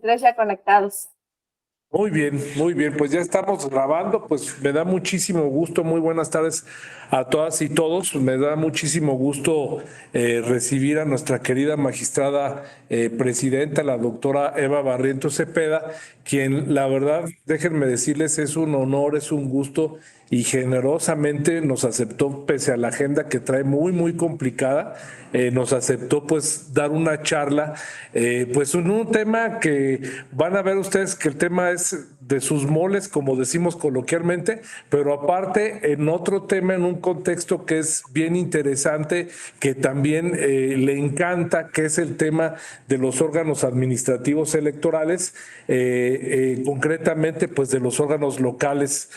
23 ya conectados. Muy bien, pues ya estamos grabando, pues me da muchísimo gusto, muy buenas tardes a todas y todos, me da muchísimo gusto recibir a nuestra querida magistrada presidenta, la doctora Eva Barrientos Cepeda, quien la verdad, déjenme decirles, es un honor, es un gusto y generosamente nos aceptó, pese a la agenda que trae muy complicada, nos aceptó pues dar una charla, pues en un tema que van a ver ustedes que el tema es de sus moles, como decimos coloquialmente, pero aparte en otro tema, en un contexto que es bien interesante, que también le encanta, que es el tema de los órganos administrativos electorales, concretamente pues de los órganos locales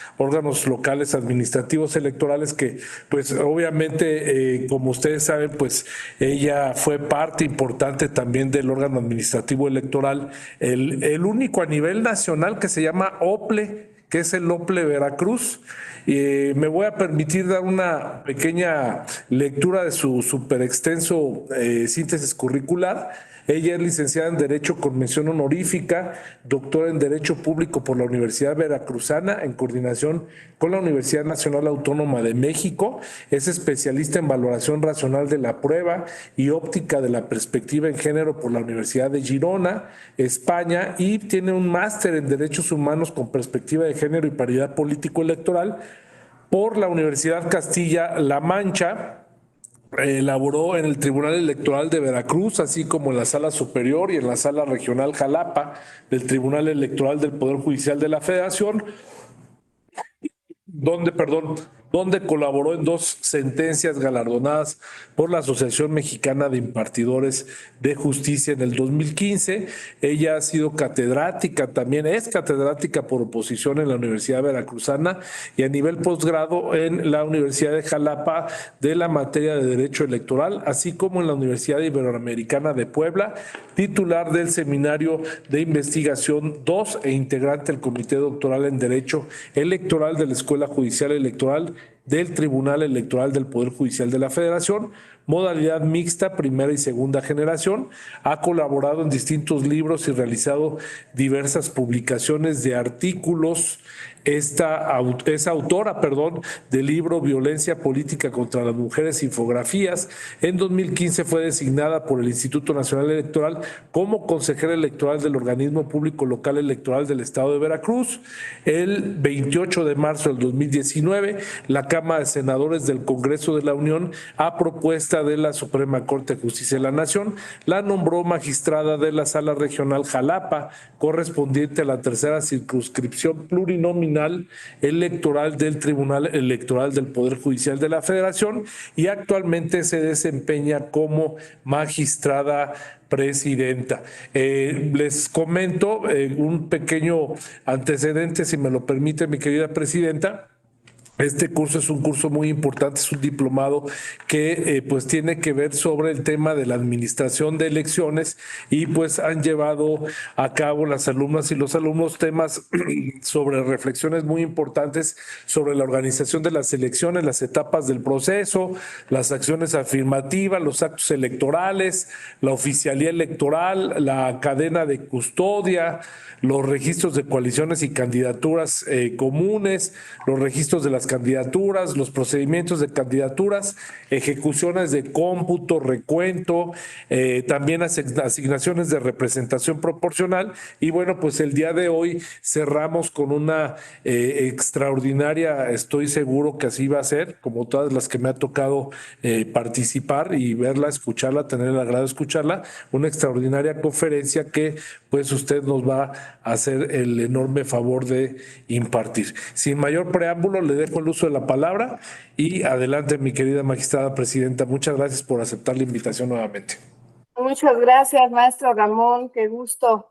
administrativos electorales, que pues obviamente como ustedes saben pues ella fue parte importante también del órgano administrativo electoral, el único a nivel nacional que se llama OPLE, que es el OPLE Veracruz. Me voy a permitir dar una pequeña lectura de su súper extenso síntesis curricular. Ella es licenciada en Derecho con mención honorífica, doctora en Derecho Público por la Universidad Veracruzana, en coordinación con la Universidad Nacional Autónoma de México. Es especialista en valoración racional de la prueba y óptica de la perspectiva en género por la Universidad de Girona, España, y tiene un máster en Derechos Humanos con perspectiva de género y paridad político-electoral por la Universidad Castilla-La Mancha. Elaboró en el Tribunal Electoral de Veracruz, así como en la Sala Superior y en la Sala Regional Jalapa del Tribunal Electoral del Poder Judicial de la Federación, donde colaboró en 2 sentencias galardonadas por la Asociación Mexicana de Impartidores de Justicia en el 2015. Ella ha sido catedrática, también es catedrática por oposición en la Universidad Veracruzana y a nivel posgrado en la Universidad de Jalapa de la materia de Derecho Electoral, así como en la Universidad Iberoamericana de Puebla, titular del Seminario de Investigación 2 e integrante del Comité Doctoral en Derecho Electoral de la Escuela Judicial Electoral del Tribunal Electoral del Poder Judicial de la Federación, modalidad mixta, primera y segunda generación. Ha colaborado en distintos libros y realizado diversas publicaciones de artículos. Es autora, del libro Violencia Política contra las Mujeres, Infografías. En 2015 fue designada por el Instituto Nacional Electoral como consejera electoral del Organismo Público Local Electoral del Estado de Veracruz. El 28 de marzo del 2019, la Cámara de Senadores del Congreso de la Unión, a propuesta de la Suprema Corte de Justicia de la Nación, la nombró magistrada de la Sala Regional Jalapa, correspondiente a la tercera circunscripción plurinominal electoral del Tribunal Electoral del Poder Judicial de la Federación, y actualmente se desempeña como magistrada presidenta. Les comento un pequeño antecedente, si me lo permite, mi querida presidenta. Este curso es un curso muy importante, es un diplomado que pues tiene que ver sobre el tema de la administración de elecciones, y pues han llevado a cabo las alumnas y los alumnos temas sobre reflexiones muy importantes sobre la organización de las elecciones, las etapas del proceso, las acciones afirmativas, los actos electorales, la oficialía electoral, la cadena de custodia, los registros de coaliciones y candidaturas comunes, los registros de las candidaturas, los procedimientos de candidaturas, ejecuciones de cómputo, recuento, también asignaciones de representación proporcional. Y bueno, pues el día de hoy cerramos con una extraordinaria, estoy seguro que así va a ser, como todas las que me ha tocado participar y verla, escucharla, tener el agrado de escucharla, una extraordinaria conferencia que pues usted nos va a hacer el enorme favor de impartir. Sin mayor preámbulo, le dejo el uso de la palabra y adelante, mi querida magistrada presidenta. Muchas gracias por aceptar la invitación nuevamente. Muchas gracias, maestro Ramón. Qué gusto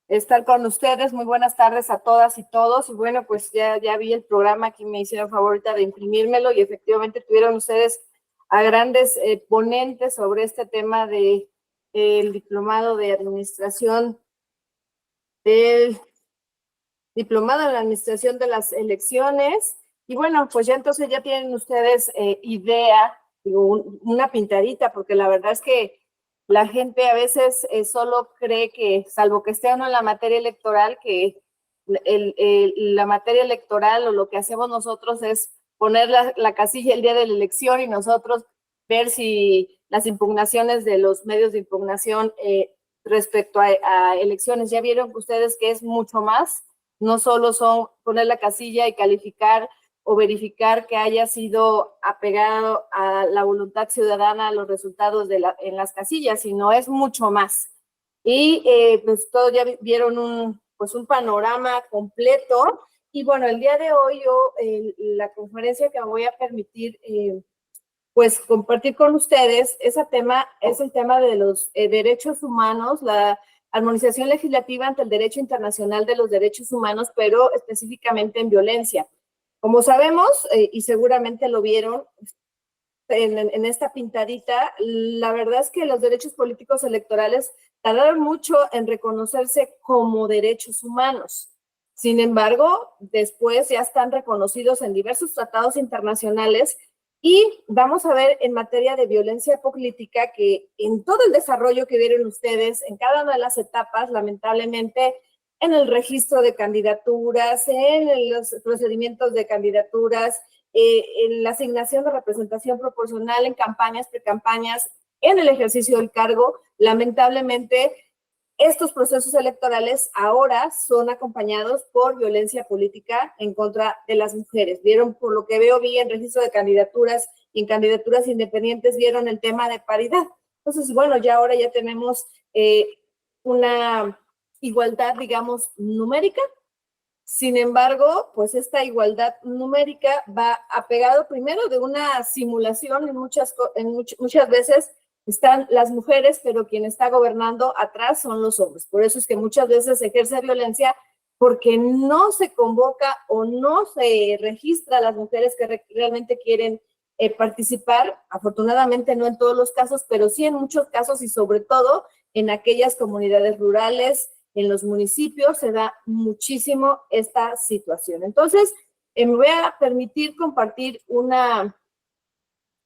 estar con ustedes. Muy buenas tardes a todas y todos. Y bueno, pues ya vi el programa, aquí me hicieron favor ahorita de imprimírmelo, y efectivamente tuvieron ustedes a grandes ponentes sobre este tema de el diplomado de administración, del diplomado en la administración de las elecciones. Y bueno, pues ya entonces ya tienen ustedes idea, digo, una pintadita, porque la verdad es que la gente a veces solo cree que, salvo que esté uno en la materia electoral, que la materia electoral o lo que hacemos nosotros es poner la casilla el día de la elección y nosotros ver si las impugnaciones de los medios de impugnación respecto a elecciones, ya vieron ustedes que es mucho más, no solo son poner la casilla y calificar o verificar que haya sido apegado a la voluntad ciudadana los resultados en las casillas, sino es mucho más. Y pues todos ya vieron un panorama completo. Y bueno, el día de hoy yo, la conferencia que me voy a permitir pues compartir con ustedes es el tema de los derechos humanos, la armonización legislativa ante el derecho internacional de los derechos humanos, pero específicamente en violencia. Como sabemos, y seguramente lo vieron en esta pintadita, la verdad es que los derechos políticos electorales tardaron mucho en reconocerse como derechos humanos. Sin embargo, después ya están reconocidos en diversos tratados internacionales y vamos a ver en materia de violencia política que en todo el desarrollo que vieron ustedes, en cada una de las etapas, lamentablemente, en el registro de candidaturas, en los procedimientos de candidaturas, en la asignación de representación proporcional en campañas, precampañas, en el ejercicio del cargo, lamentablemente estos procesos electorales ahora son acompañados por violencia política en contra de las mujeres. Vieron, por lo que veo, vi en registro de candidaturas y en candidaturas independientes, vieron el tema de paridad. Entonces, bueno, ya ahora ya tenemos una igualdad, digamos, numérica. Sin embargo, pues esta igualdad numérica va apegado primero de una simulación, muchas veces están las mujeres, pero quien está gobernando atrás son los hombres. Por eso es que muchas veces se ejerce violencia porque no se convoca o no se registra a las mujeres que realmente quieren participar. Afortunadamente no en todos los casos, pero sí en muchos casos y sobre todo en aquellas comunidades rurales, en los municipios se da muchísimo esta situación. Entonces, me voy a permitir compartir una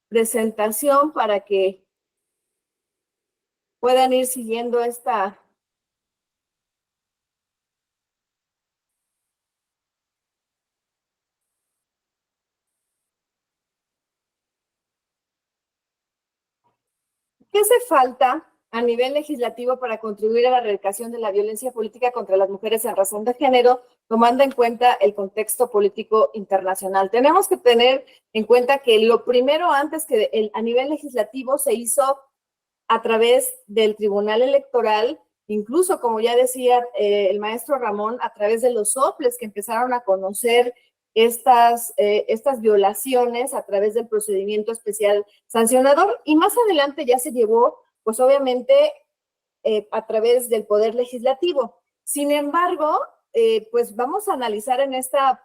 presentación para que puedan ir siguiendo esta. ¿Qué hace falta a nivel legislativo para contribuir a la erradicación de la violencia política contra las mujeres en razón de género, tomando en cuenta el contexto político internacional? Tenemos que tener en cuenta que lo primero, antes que a nivel legislativo, se hizo a través del Tribunal Electoral, incluso, como ya decía el maestro Ramón, a través de los soples que empezaron a conocer estas violaciones a través del procedimiento especial sancionador, y más adelante ya se llevó, pues obviamente, a través del Poder Legislativo. Sin embargo, pues vamos a analizar en esta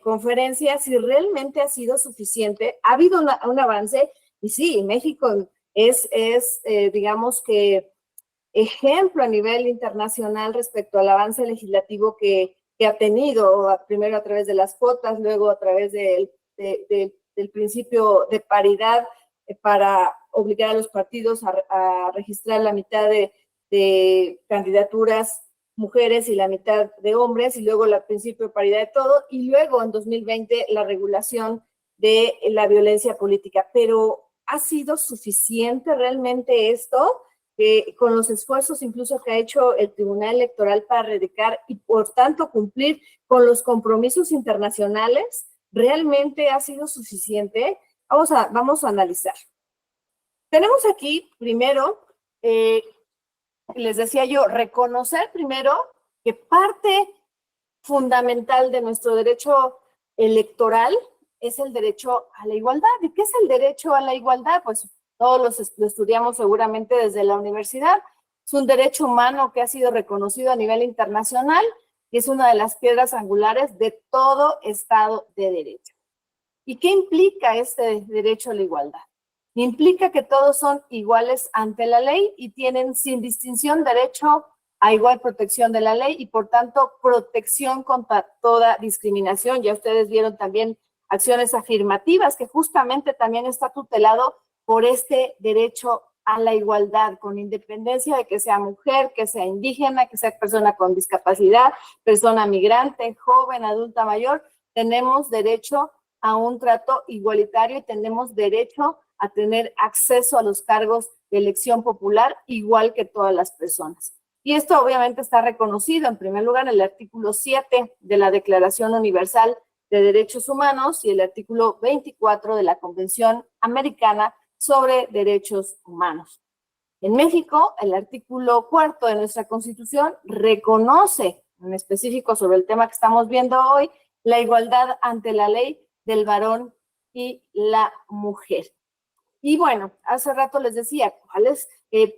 conferencia si realmente ha sido suficiente. Ha habido un avance, y sí, México es digamos que, ejemplo a nivel internacional respecto al avance legislativo que ha tenido, primero a través de las cuotas, luego a través del principio de paridad para obligar a los partidos a registrar la mitad de candidaturas mujeres y la mitad de hombres, y luego el principio de paridad de todo, y luego en 2020 la regulación de la violencia política. Pero ¿ha sido suficiente realmente esto? Con los esfuerzos incluso que ha hecho el Tribunal Electoral para erradicar y por tanto cumplir con los compromisos internacionales, ¿realmente ha sido suficiente? Vamos a analizar. Tenemos aquí primero, les decía yo, reconocer primero que parte fundamental de nuestro derecho electoral es el derecho a la igualdad. ¿Y qué es el derecho a la igualdad? Pues todos lo estudiamos seguramente desde la universidad. Es un derecho humano que ha sido reconocido a nivel internacional y es una de las piedras angulares de todo Estado de Derecho. ¿Y qué implica este derecho a la igualdad? Implica que todos son iguales ante la ley y tienen sin distinción derecho a igual protección de la ley y por tanto protección contra toda discriminación. Ya ustedes vieron también acciones afirmativas que justamente también está tutelado por este derecho a la igualdad, con independencia de que sea mujer, que sea indígena, que sea persona con discapacidad, persona migrante, joven, adulta, mayor, tenemos derecho a un trato igualitario y tenemos derecho a tener acceso a los cargos de elección popular igual que todas las personas. Y esto obviamente está reconocido en primer lugar en el artículo 7 de la Declaración Universal de Derechos Humanos y el artículo 24 de la Convención Americana sobre Derechos Humanos. En México, el artículo 4 de nuestra Constitución reconoce, en específico sobre el tema que estamos viendo hoy, la igualdad ante la ley del varón y la mujer. Y bueno, hace rato les decía,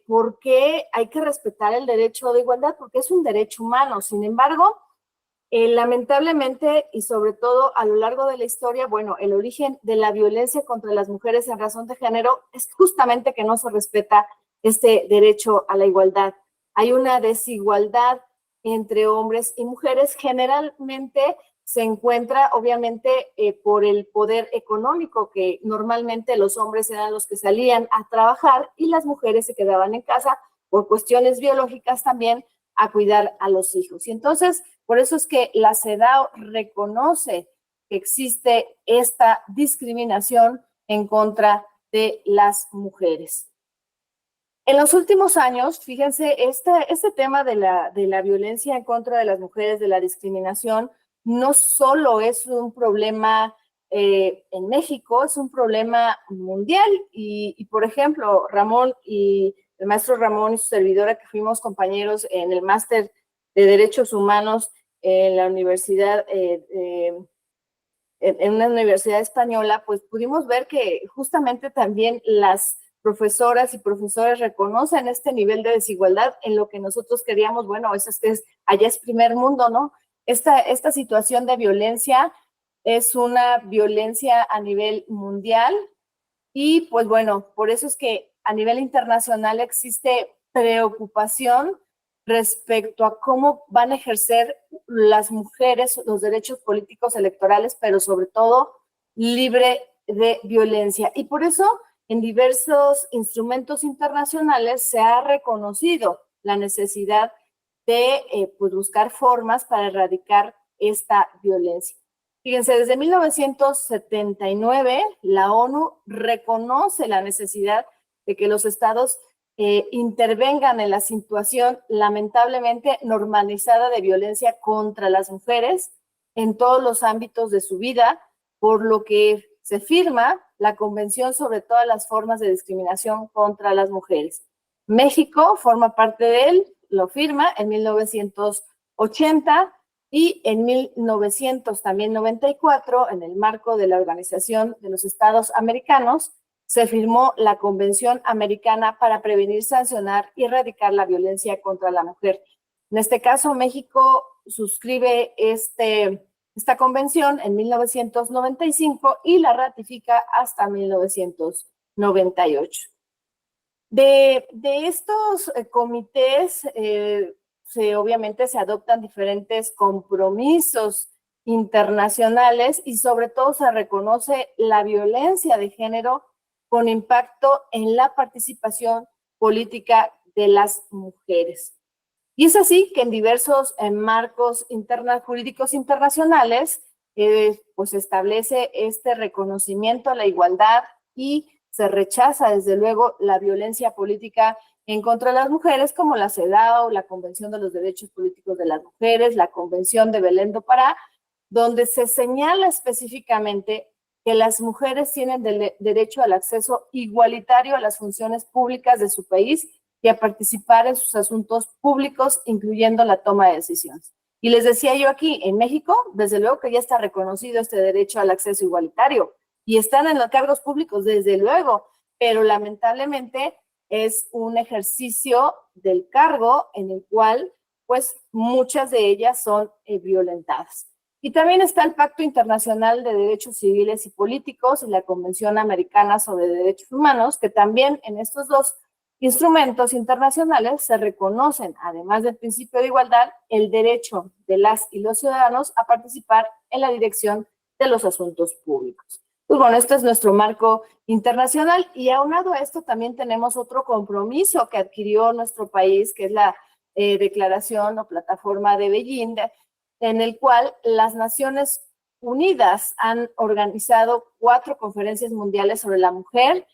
¿por qué hay que respetar el derecho de igualdad? Porque es un derecho humano. Sin embargo, lamentablemente y sobre todo a lo largo de la historia, bueno, el origen de la violencia contra las mujeres en razón de género es justamente que no se respeta este derecho a la igualdad. Hay una desigualdad entre hombres y mujeres, generalmente se encuentra obviamente por el poder económico, que normalmente los hombres eran los que salían a trabajar y las mujeres se quedaban en casa por cuestiones biológicas también a cuidar a los hijos. Y entonces, por eso es que la CEDAW reconoce que existe esta discriminación en contra de las mujeres. En los últimos años, fíjense, este tema de la violencia en contra de las mujeres, de la discriminación, no solo es un problema en México, es un problema mundial. Y por ejemplo, Ramón y el maestro Ramón y su servidora, que fuimos compañeros en el máster de Derechos Humanos en la universidad, en una universidad española, pues pudimos ver que justamente también las profesoras y profesores reconocen este nivel de desigualdad en lo que nosotros queríamos, bueno, allá es primer mundo, ¿no? Esta situación de violencia es una violencia a nivel mundial y pues bueno, por eso es que a nivel internacional existe preocupación respecto a cómo van a ejercer las mujeres los derechos políticos electorales, pero sobre todo libre de violencia. Y por eso en diversos instrumentos internacionales se ha reconocido la necesidad de pues buscar formas para erradicar esta violencia. Fíjense, desde 1979 la ONU reconoce la necesidad de que los estados intervengan en la situación lamentablemente normalizada de violencia contra las mujeres en todos los ámbitos de su vida, por lo que se firma la Convención sobre todas las formas de discriminación contra las mujeres. México forma parte de él, lo firma en 1980 y en 1994, en el marco de la Organización de los Estados Americanos, se firmó la Convención Americana para prevenir, sancionar y erradicar la violencia contra la mujer. En este caso, México suscribe esta convención en 1995 y la ratifica hasta 1998. De estos comités, obviamente se adoptan diferentes compromisos internacionales y sobre todo se reconoce la violencia de género con impacto en la participación política de las mujeres. Y es así que en diversos marcos jurídicos internacionales, pues establece este reconocimiento a la igualdad y se rechaza desde luego la violencia política en contra de las mujeres, como la CEDAW, la Convención de los Derechos Políticos de las Mujeres, la Convención de Belén do Pará, donde se señala específicamente que las mujeres tienen derecho al acceso igualitario a las funciones públicas de su país y a participar en sus asuntos públicos, incluyendo la toma de decisiones. Y les decía yo aquí, en México, desde luego que ya está reconocido este derecho al acceso igualitario y están en los cargos públicos, desde luego, pero lamentablemente es un ejercicio del cargo en el cual, pues, muchas de ellas son violentadas. Y también está el Pacto Internacional de Derechos Civiles y Políticos y la Convención Americana sobre Derechos Humanos, que también en estos dos instrumentos internacionales se reconocen, además del principio de igualdad, el derecho de las y los ciudadanos a participar en la dirección de los asuntos públicos. Pues bueno, este es nuestro marco internacional y aunado a esto también tenemos otro compromiso que adquirió nuestro país, que es la declaración o plataforma de Beijing, en el cual las Naciones Unidas han organizado 4 conferencias mundiales sobre la mujer,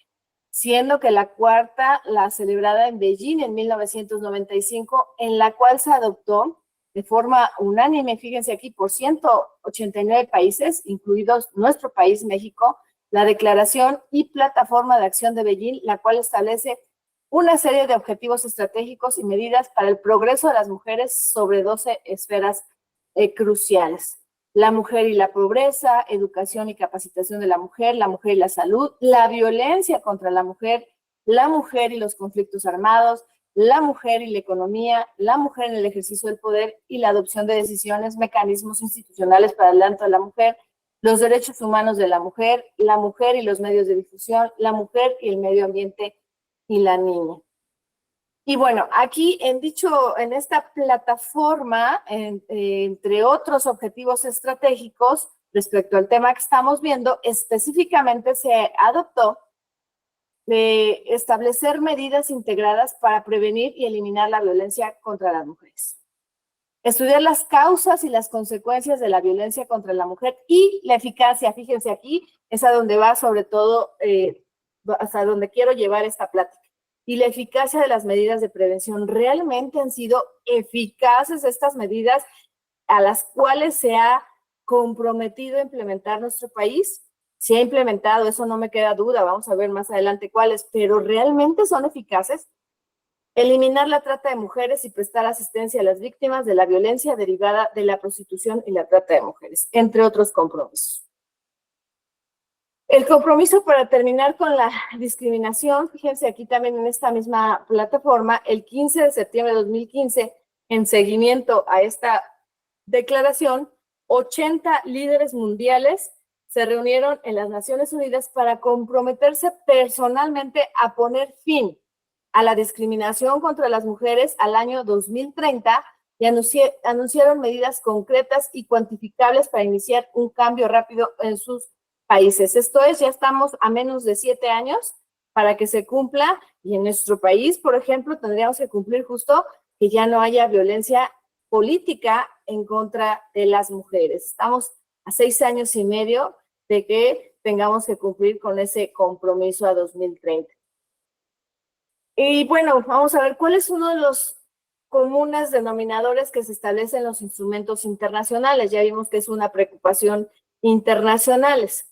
siendo que la cuarta, la celebrada en Beijing en 1995, en la cual se adoptó de forma unánime, fíjense aquí, por 189 países, incluidos nuestro país, México, la Declaración y Plataforma de Acción de Beijing, la cual establece una serie de objetivos estratégicos y medidas para el progreso de las mujeres sobre 12 esferas cruciales. La mujer y la pobreza, educación y capacitación de la mujer y la salud, la violencia contra la mujer y los conflictos armados, la mujer y la economía, la mujer en el ejercicio del poder y la adopción de decisiones, mecanismos institucionales para el adelanto de la mujer, los derechos humanos de la mujer y los medios de difusión, la mujer y el medio ambiente y la niña. Y bueno, aquí en esta plataforma, entre otros objetivos estratégicos respecto al tema que estamos viendo, específicamente se adoptó de establecer medidas integradas para prevenir y eliminar la violencia contra las mujeres. Estudiar las causas y las consecuencias de la violencia contra la mujer y la eficacia. Fíjense aquí, es a donde va sobre todo, hasta donde quiero llevar esta plática. Y la eficacia de las medidas de prevención. ¿Realmente han sido eficaces estas medidas a las cuales se ha comprometido a implementar nuestro país? Se ha implementado, eso no me queda duda, vamos a ver más adelante cuáles, pero ¿realmente son eficaces? Eliminar la trata de mujeres y prestar asistencia a las víctimas de la violencia derivada de la prostitución y la trata de mujeres, entre otros compromisos. El compromiso para terminar con la discriminación, fíjense aquí también en esta misma plataforma, el 15 de septiembre de 2015, en seguimiento a esta declaración, 80 líderes mundiales se reunieron en las Naciones Unidas para comprometerse personalmente a poner fin a la discriminación contra las mujeres al año 2030 y anunciaron medidas concretas y cuantificables para iniciar un cambio rápido en sus países. Esto es, ya estamos a menos de 7 años para que se cumpla y en nuestro país, por ejemplo, tendríamos que cumplir justo que ya no haya violencia política en contra de las mujeres. Estamos a 6 años y medio de que tengamos que cumplir con ese compromiso a 2030. Y bueno, vamos a ver cuál es uno de los comunes denominadores que se establecen en los instrumentos internacionales. Ya vimos que es una preocupación internacionales.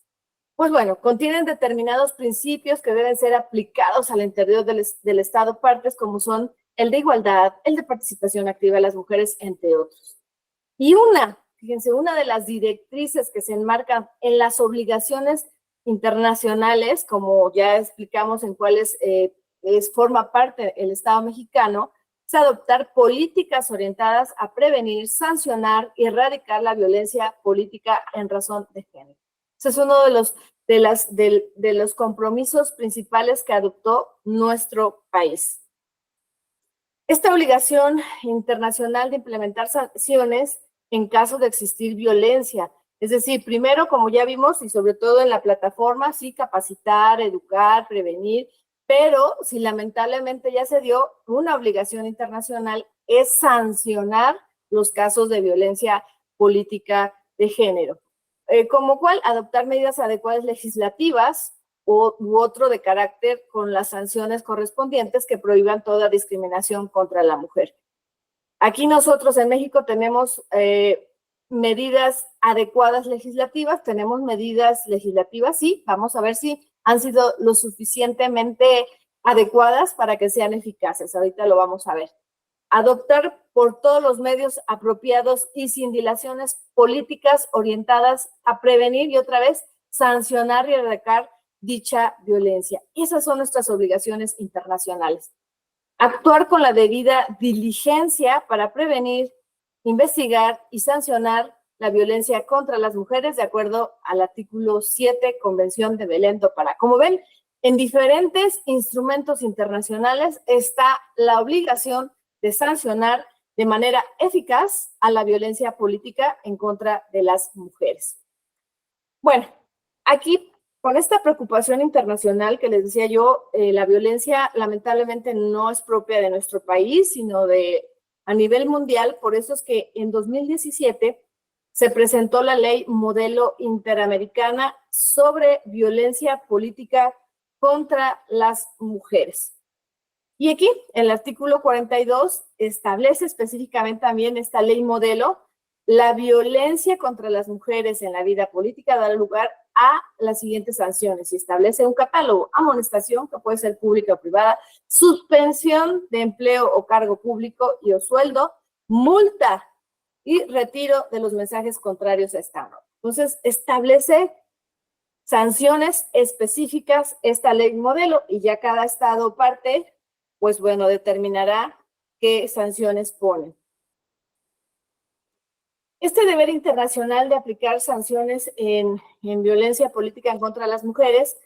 Pues bueno, contienen determinados principios que deben ser aplicados al interior del Estado partes, como son el de igualdad, el de participación activa de las mujeres, entre otros. Y fíjense, una de las directrices que se enmarcan en las obligaciones internacionales, como ya explicamos en cuáles forma parte el Estado mexicano, es adoptar políticas orientadas a prevenir, sancionar y erradicar la violencia política en razón de género. Ese es uno de los compromisos principales que adoptó nuestro país. Esta obligación internacional de implementar sanciones en caso de existir violencia, es decir, primero, como ya vimos, y sobre todo en la plataforma, sí, capacitar, educar, prevenir, pero si lamentablemente ya se dio, una obligación internacional es sancionar los casos de violencia política de género. Como cual, adoptar medidas adecuadas legislativas u otro de carácter con las sanciones correspondientes que prohíban toda discriminación contra la mujer. Aquí nosotros en México tenemos medidas adecuadas legislativas, tenemos medidas legislativas, sí, vamos a ver si han sido lo suficientemente adecuadas para que sean eficaces. Ahorita lo vamos a ver. Adoptar por todos los medios apropiados y sin dilaciones políticas orientadas a prevenir y otra vez sancionar y erradicar dicha violencia. Esas son nuestras obligaciones internacionales. Actuar con la debida diligencia para prevenir, investigar y sancionar la violencia contra las mujeres de acuerdo al artículo 7, Convención de Belém do Pará. Como ven, en diferentes instrumentos internacionales está la obligación de sancionar de manera eficaz a la violencia política en contra de las mujeres. Bueno, aquí con esta preocupación internacional que les decía yo, la violencia lamentablemente no es propia de nuestro país, sino a nivel mundial. Por eso es que en 2017 se presentó la Ley Modelo Interamericana sobre Violencia Política contra las Mujeres. Y aquí, el artículo 42 establece específicamente también esta ley modelo. La violencia contra las mujeres en la vida política da lugar a las siguientes sanciones y establece un catálogo: amonestación, que puede ser pública o privada, suspensión de empleo o cargo público y o sueldo, multa y retiro de los mensajes contrarios a esta norma. Entonces, establece sanciones específicas esta ley modelo y ya cada estado parte, pues bueno, determinará qué sanciones pone. Este deber internacional de aplicar sanciones en violencia política en contra de las mujeres,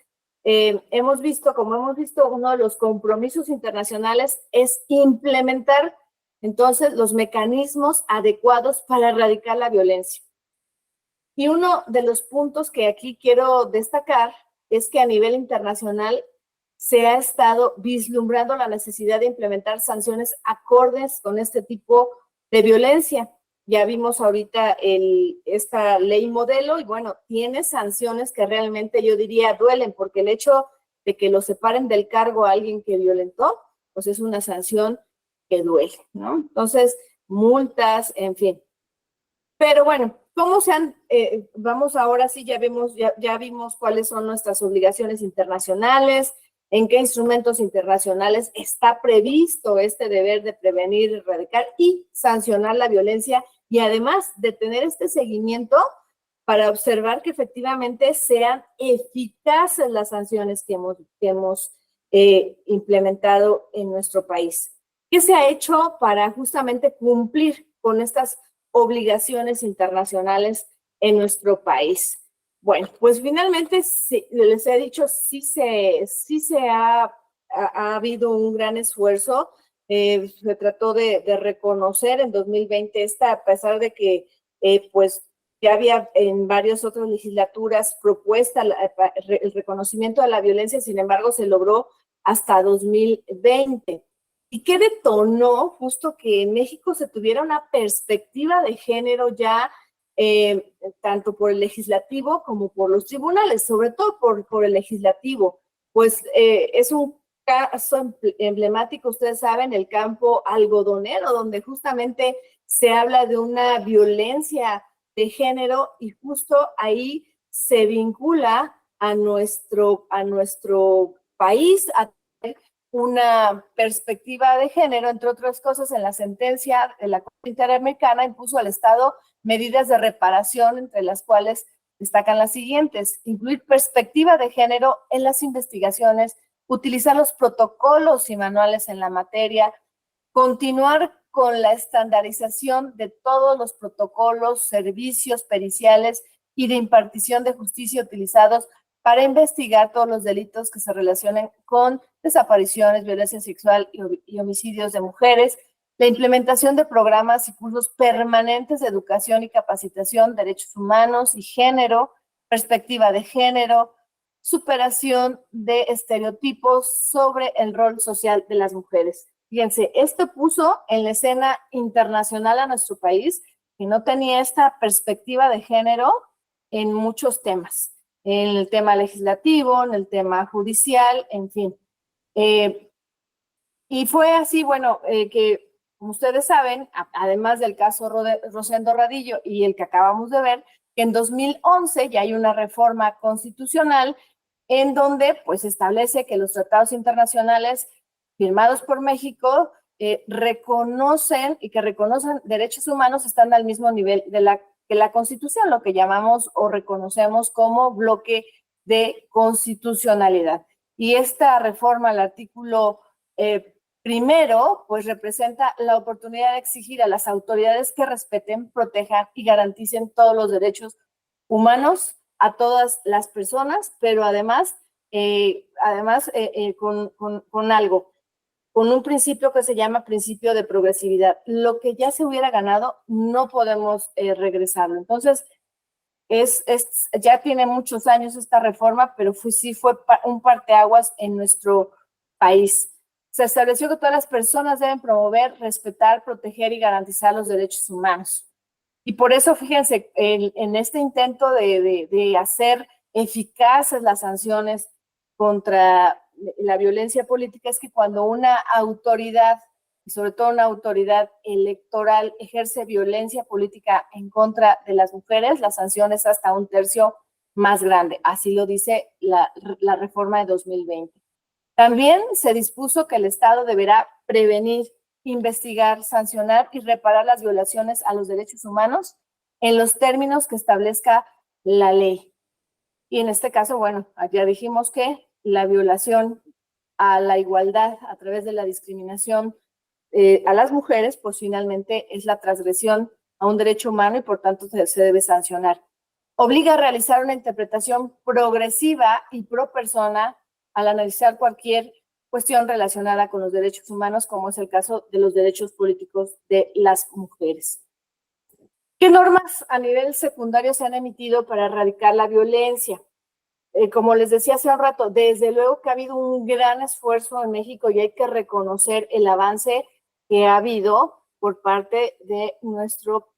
hemos visto, uno de los compromisos internacionales es implementar entonces los mecanismos adecuados para erradicar la violencia. Y uno de los puntos que aquí quiero destacar es que a nivel internacional se ha estado vislumbrando la necesidad de implementar sanciones acordes con este tipo de violencia. Ya vimos ahorita esta ley modelo y bueno, tiene sanciones que realmente yo diría duelen, porque el hecho de que lo separen del cargo a alguien que violentó, pues es una sanción que duele, ¿no? Entonces, multas, en fin. Pero bueno, ¿cómo se han, vamos ahora sí, ya vimos cuáles son nuestras obligaciones internacionales, en qué instrumentos internacionales está previsto este deber de prevenir, erradicar y sancionar la violencia, y además de tener este seguimiento para observar que efectivamente sean eficaces las sanciones que hemos implementado en nuestro país. ¿Qué se ha hecho para justamente cumplir con estas obligaciones internacionales en nuestro país? Bueno, pues finalmente, sí, les he dicho, sí se ha habido un gran esfuerzo. Se trató de reconocer en 2020 a pesar de que pues ya había en varias otras legislaturas propuesta el reconocimiento de la violencia, sin embargo se logró hasta 2020. ¿Y qué detonó justo que en México se tuviera una perspectiva de género ya tanto por el legislativo como por los tribunales, sobre todo por el legislativo? Pues es un caso emblemático, ustedes saben, el campo algodonero, donde justamente se habla de una violencia de género y justo ahí se vincula a nuestro país a tener una perspectiva de género. Entre otras cosas, en la sentencia de la Corte Interamericana impuso al Estado medidas de reparación, entre las cuales destacan las siguientes: incluir perspectiva de género en las investigaciones, utilizar los protocolos y manuales en la materia, continuar con la estandarización de todos los protocolos, servicios periciales y de impartición de justicia utilizados para investigar todos los delitos que se relacionen con desapariciones, violencia sexual y homicidios de mujeres, la implementación de programas y cursos permanentes de educación y capacitación, derechos humanos y género, perspectiva de género, superación de estereotipos sobre el rol social de las mujeres. Fíjense, esto puso en la escena internacional a nuestro país, que no tenía esta perspectiva de género en muchos temas, en el tema legislativo, en el tema judicial, en fin. Y fue así, bueno, que como ustedes saben, además del caso Rosendo Radillo y el que acabamos de ver, que en 2011 ya hay una reforma constitucional en donde pues establece que los tratados internacionales firmados por México reconocen derechos humanos, están al mismo nivel que la Constitución, lo que llamamos o reconocemos como bloque de constitucionalidad. Y esta reforma al artículo primero, pues representa la oportunidad de exigir a las autoridades que respeten, protejan y garanticen todos los derechos humanos a todas las personas, pero además con algo, con un principio que se llama principio de progresividad. Lo que ya se hubiera ganado, no podemos regresarlo. Entonces, ya tiene muchos años esta reforma, pero sí fue un parteaguas en nuestro país. Se estableció que todas las personas deben promover, respetar, proteger y garantizar los derechos humanos. Y por eso, fíjense, en este intento de hacer eficaces las sanciones contra la violencia política, es que cuando una autoridad, y sobre todo una autoridad electoral, ejerce violencia política en contra de las mujeres, la sanción es hasta 1/3 más grande. Así lo dice la reforma de 2020. También se dispuso que el Estado deberá prevenir, investigar, sancionar y reparar las violaciones a los derechos humanos en los términos que establezca la ley. Y en este caso, bueno, ya dijimos que la violación a la igualdad a través de la discriminación a las mujeres, pues finalmente es la transgresión a un derecho humano y por tanto se debe sancionar. Obliga a realizar una interpretación progresiva y pro persona al analizar cualquier cuestión relacionada con los derechos humanos, como es el caso de los derechos políticos de las mujeres. ¿Qué normas a nivel secundario se han emitido para erradicar la violencia? Como les decía hace un rato, desde luego que ha habido un gran esfuerzo en México y hay que reconocer el avance que ha habido por parte de nuestro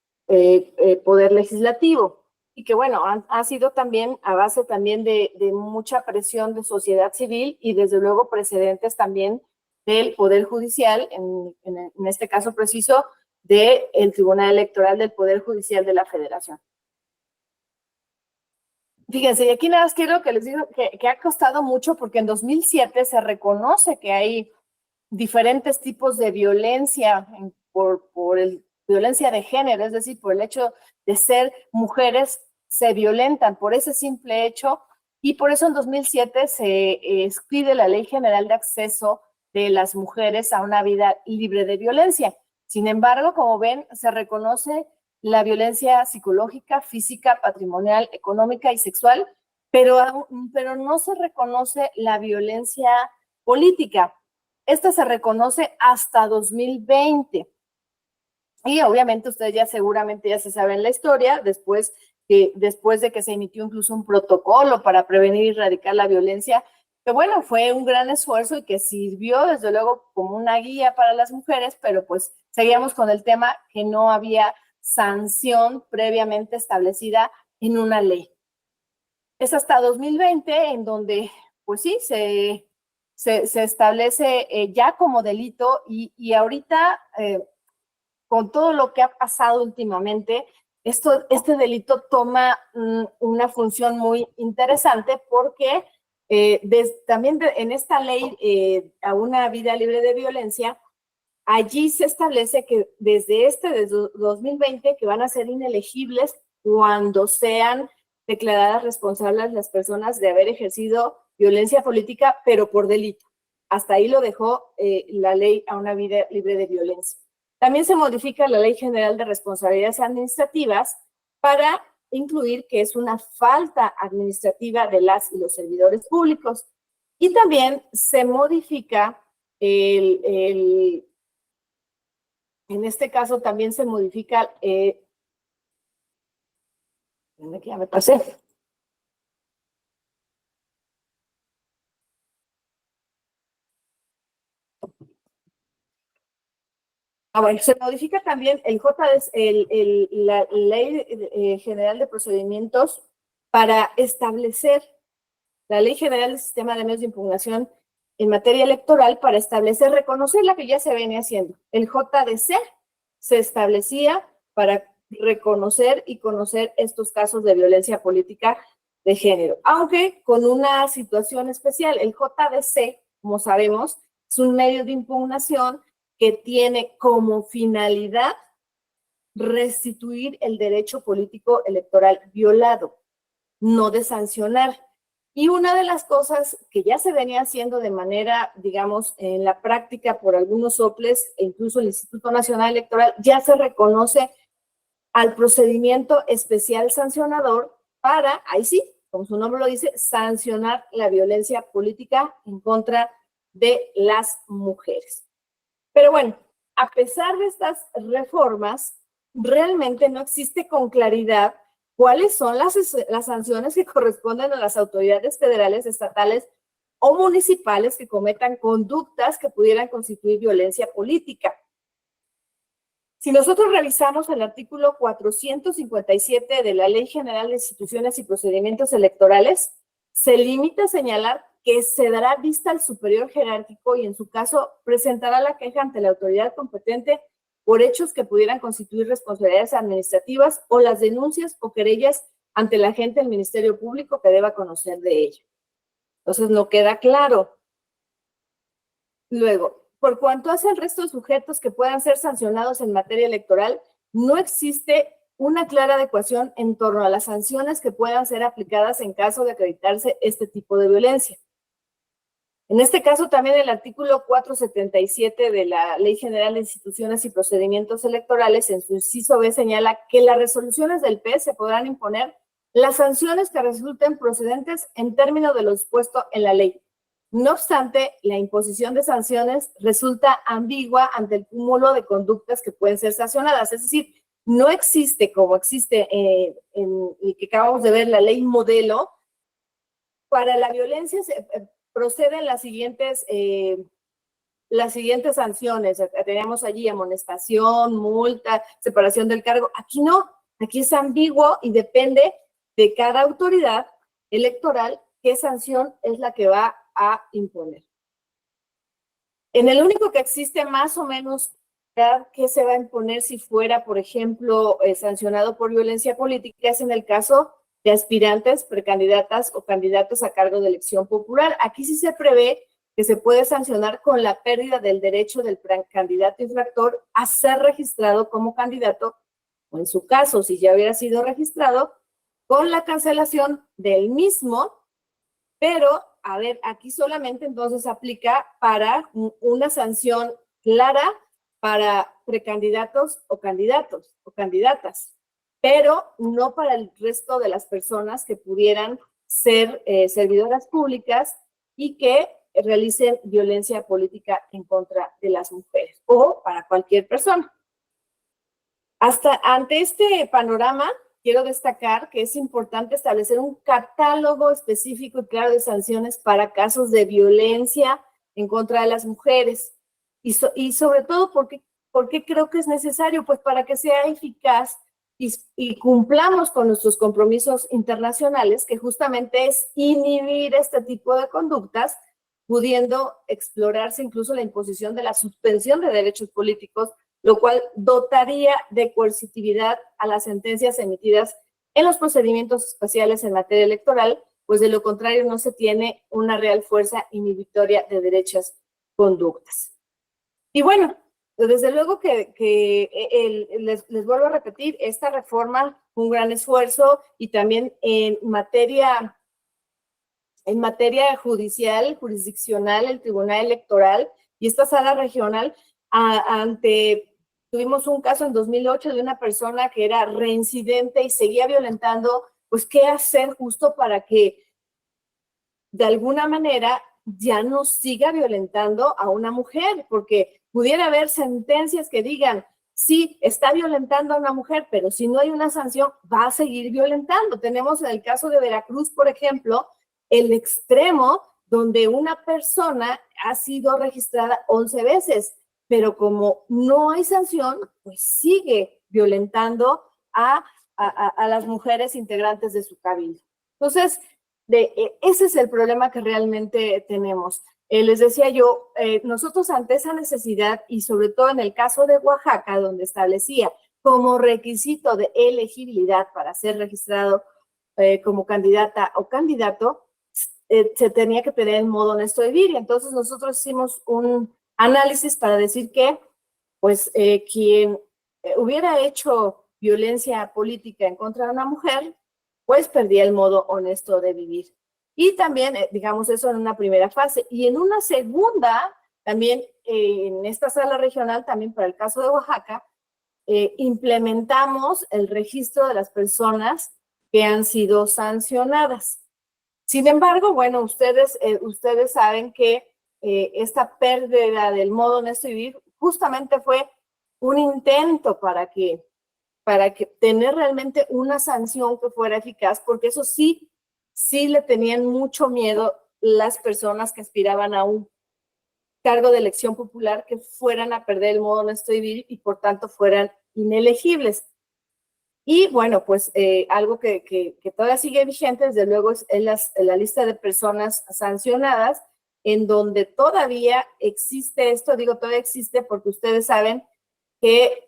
poder legislativo y que, bueno, ha sido también a base también de mucha presión de sociedad civil y desde luego precedentes también del Poder Judicial, en este caso preciso, del Tribunal Electoral del Poder Judicial de la Federación. Fíjense, y aquí nada más quiero que les diga que ha costado mucho porque en 2007 se reconoce que hay diferentes tipos de violencia por violencia de género, es decir, por el hecho de ser mujeres, se violentan por ese simple hecho y por eso en 2007 se escribe la Ley General de Acceso de las Mujeres a una Vida Libre de Violencia. Sin embargo, como ven, se reconoce la violencia psicológica, física, patrimonial, económica y sexual, pero no se reconoce la violencia política. Esta se reconoce hasta 2020. Y obviamente ustedes ya seguramente ya se saben la historia, después de que se emitió incluso un protocolo para prevenir y erradicar la violencia, que bueno, fue un gran esfuerzo y que sirvió desde luego como una guía para las mujeres, pero pues seguíamos con el tema que no había sanción previamente establecida en una ley. Es hasta 2020 en donde, pues sí, se establece ya como delito y ahorita, con todo lo que ha pasado últimamente, este delito toma una función muy interesante porque también en esta ley a una vida libre de violencia, allí se establece que desde 2020, que van a ser inelegibles cuando sean declaradas responsables las personas de haber ejercido violencia política, pero por delito. Hasta ahí lo dejó la ley a una vida libre de violencia. También se modifica la Ley General de Responsabilidades Administrativas para incluir que es una falta administrativa de las y los servidores públicos. Y también se modifica en este caso también se modifica, ya me pasé. Bueno, se modifica también el la Ley General de Procedimientos para establecer la Ley General del Sistema de Medios de Impugnación en materia electoral para establecer, reconocer la que ya se venía haciendo. El JDC se establecía para reconocer y conocer estos casos de violencia política de género, aunque con una situación especial. El JDC, como sabemos, es un medio de impugnación que tiene como finalidad restituir el derecho político electoral violado, no de sancionar. Y una de las cosas que ya se venía haciendo de manera, digamos, en la práctica por algunos soples, e incluso el Instituto Nacional Electoral, ya se reconoce al procedimiento especial sancionador para, ahí sí, como su nombre lo dice, sancionar la violencia política en contra de las mujeres. Pero bueno, a pesar de estas reformas, realmente no existe con claridad cuáles son las sanciones que corresponden a las autoridades federales, estatales o municipales que cometan conductas que pudieran constituir violencia política. Si nosotros revisamos el artículo 457 de la Ley General de Instituciones y Procedimientos Electorales, se limita a señalar que se dará vista al superior jerárquico y en su caso presentará la queja ante la autoridad competente por hechos que pudieran constituir responsabilidades administrativas o las denuncias o querellas ante el agente del Ministerio Público que deba conocer de ello. Entonces no queda claro. Luego, por cuanto hace el resto de sujetos que puedan ser sancionados en materia electoral, no existe una clara adecuación en torno a las sanciones que puedan ser aplicadas en caso de acreditarse este tipo de violencia. En este caso, también el artículo 477 de la Ley General de Instituciones y Procedimientos Electorales, en su inciso B, señala que las resoluciones del PES se podrán imponer las sanciones que resulten procedentes en términos de lo dispuesto en la ley. No obstante, la imposición de sanciones resulta ambigua ante el cúmulo de conductas que pueden ser sancionadas. Es decir, no existe, como existe en el que acabamos de ver, la ley modelo. Para la violencia proceden las siguientes sanciones. Tenemos allí amonestación, multa, separación del cargo. Aquí no, aquí es ambiguo y depende de cada autoridad electoral qué sanción es la que va a imponer. En el único que existe más o menos qué se va a imponer si fuera, por ejemplo, sancionado por violencia política es en el caso de aspirantes, precandidatas o candidatos a cargo de elección popular. Aquí sí se prevé que se puede sancionar con la pérdida del derecho del candidato infractor a ser registrado como candidato, o en su caso, si ya hubiera sido registrado, con la cancelación del mismo, pero, a ver, aquí solamente entonces aplica para una sanción clara para precandidatos o candidatos o candidatas, pero no para el resto de las personas que pudieran ser servidoras públicas y que realicen violencia política en contra de las mujeres o para cualquier persona. Ante este panorama, quiero destacar que es importante establecer un catálogo específico y claro de sanciones para casos de violencia en contra de las mujeres. Y sobre todo, ¿por qué creo que es necesario? Pues para que sea eficaz y cumplamos con nuestros compromisos internacionales, que justamente es inhibir este tipo de conductas, pudiendo explorarse incluso la imposición de la suspensión de derechos políticos, lo cual dotaría de coercitividad a las sentencias emitidas en los procedimientos especiales en materia electoral, pues de lo contrario no se tiene una real fuerza inhibitoria de dichas conductas. Y bueno, desde luego les vuelvo a repetir, esta reforma fue un gran esfuerzo y también en materia judicial, jurisdiccional, el Tribunal Electoral y esta sala regional, tuvimos un caso en 2008 de una persona que era reincidente y seguía violentando, pues qué hacer justo para que de alguna manera ya no siga violentando a una mujer, porque pudiera haber sentencias que digan, sí, está violentando a una mujer, pero si no hay una sanción, va a seguir violentando. Tenemos en el caso de Veracruz, por ejemplo, el extremo donde una persona ha sido registrada 11 veces, pero como no hay sanción, pues sigue violentando a las mujeres integrantes de su cabildo. Entonces, ese es el problema que realmente tenemos. Les decía yo, nosotros ante esa necesidad, y sobre todo en el caso de Oaxaca, donde establecía como requisito de elegibilidad para ser registrado como candidata o candidato, se tenía que tener el modo honesto de vivir. Y entonces nosotros hicimos un análisis para decir que, pues, quien hubiera hecho violencia política en contra de una mujer, pues perdía el modo honesto de vivir. Y también, digamos, eso en una primera fase. Y en una segunda, también en esta sala regional, también para el caso de Oaxaca, implementamos el registro de las personas que han sido sancionadas. Sin embargo, bueno, ustedes saben que esta pérdida del modo honesto de vivir justamente fue un intento para que para que tener realmente una sanción que fuera eficaz, porque eso sí le tenían mucho miedo las personas que aspiraban a un cargo de elección popular, que fueran a perder el modo honesto de vivir y por tanto fueran inelegibles. Y bueno, pues algo que todavía sigue vigente, desde luego, es la lista de personas sancionadas, en donde todavía existe esto, digo todavía existe porque ustedes saben que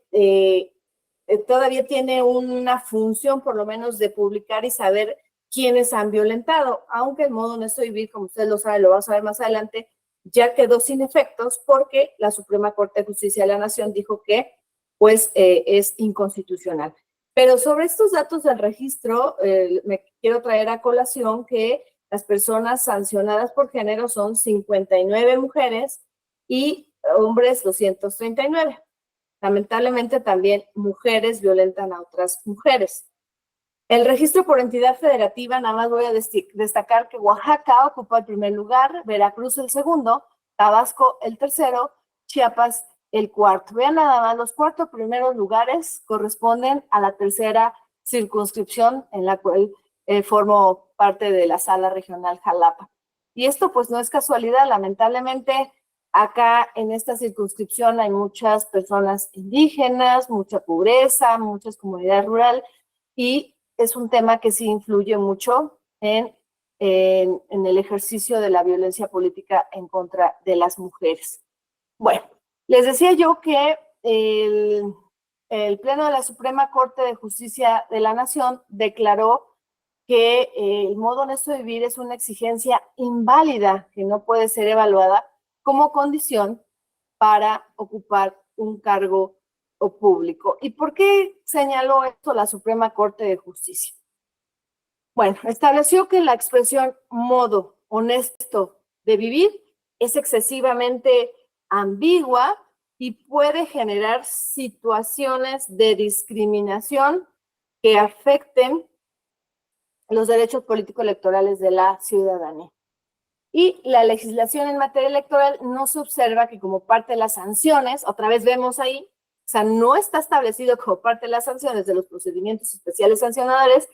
todavía tiene una función, por lo menos, de publicar y saber quiénes han violentado, aunque el modo honesto de vivir, como ustedes lo saben, lo vamos a ver más adelante, ya quedó sin efectos porque la Suprema Corte de Justicia de la Nación dijo que pues es inconstitucional. Pero sobre estos datos del registro, me quiero traer a colación que las personas sancionadas por género son 59 mujeres y hombres 239. Lamentablemente también mujeres violentan a otras mujeres. El registro por entidad federativa, nada más voy a destacar que Oaxaca ocupa el primer lugar, Veracruz el segundo, Tabasco el tercero, Chiapas el cuarto. Vean nada más, los 4 primeros lugares corresponden a la tercera circunscripción en la cual formo parte de la Sala Regional Jalapa. Y esto pues no es casualidad, lamentablemente acá en esta circunscripción hay muchas personas indígenas, mucha pobreza, muchas comunidades rurales, y es un tema que sí influye mucho en el ejercicio de la violencia política en contra de las mujeres. Bueno, les decía yo que el Pleno de la Suprema Corte de Justicia de la Nación declaró que el modo honesto de vivir es una exigencia inválida que no puede ser evaluada como condición para ocupar un cargo público. ¿Y por qué señaló esto la Suprema Corte de Justicia? Bueno, estableció que la expresión modo honesto de vivir es excesivamente ambigua y puede generar situaciones de discriminación que afecten los derechos político-electorales de la ciudadanía. Y la legislación en materia electoral no se observa que como parte de las sanciones, otra vez vemos ahí, o sea, no está establecido como parte de las sanciones de los procedimientos especiales sancionadores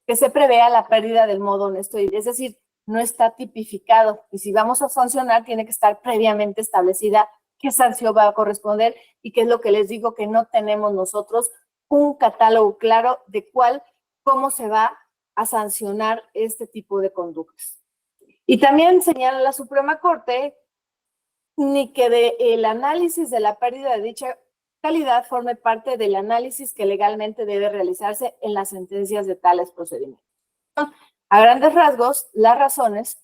que se prevea la pérdida del modo honesto, es decir, no está tipificado. Y si vamos a sancionar, tiene que estar previamente establecida qué sanción va a corresponder y qué es lo que les digo, que no tenemos nosotros un catálogo claro de cómo se va a sancionar este tipo de conductas. Y también señala la Suprema Corte ni que el análisis de la pérdida de dicha calidad forme parte del análisis que legalmente debe realizarse en las sentencias de tales procedimientos. A grandes rasgos, las razones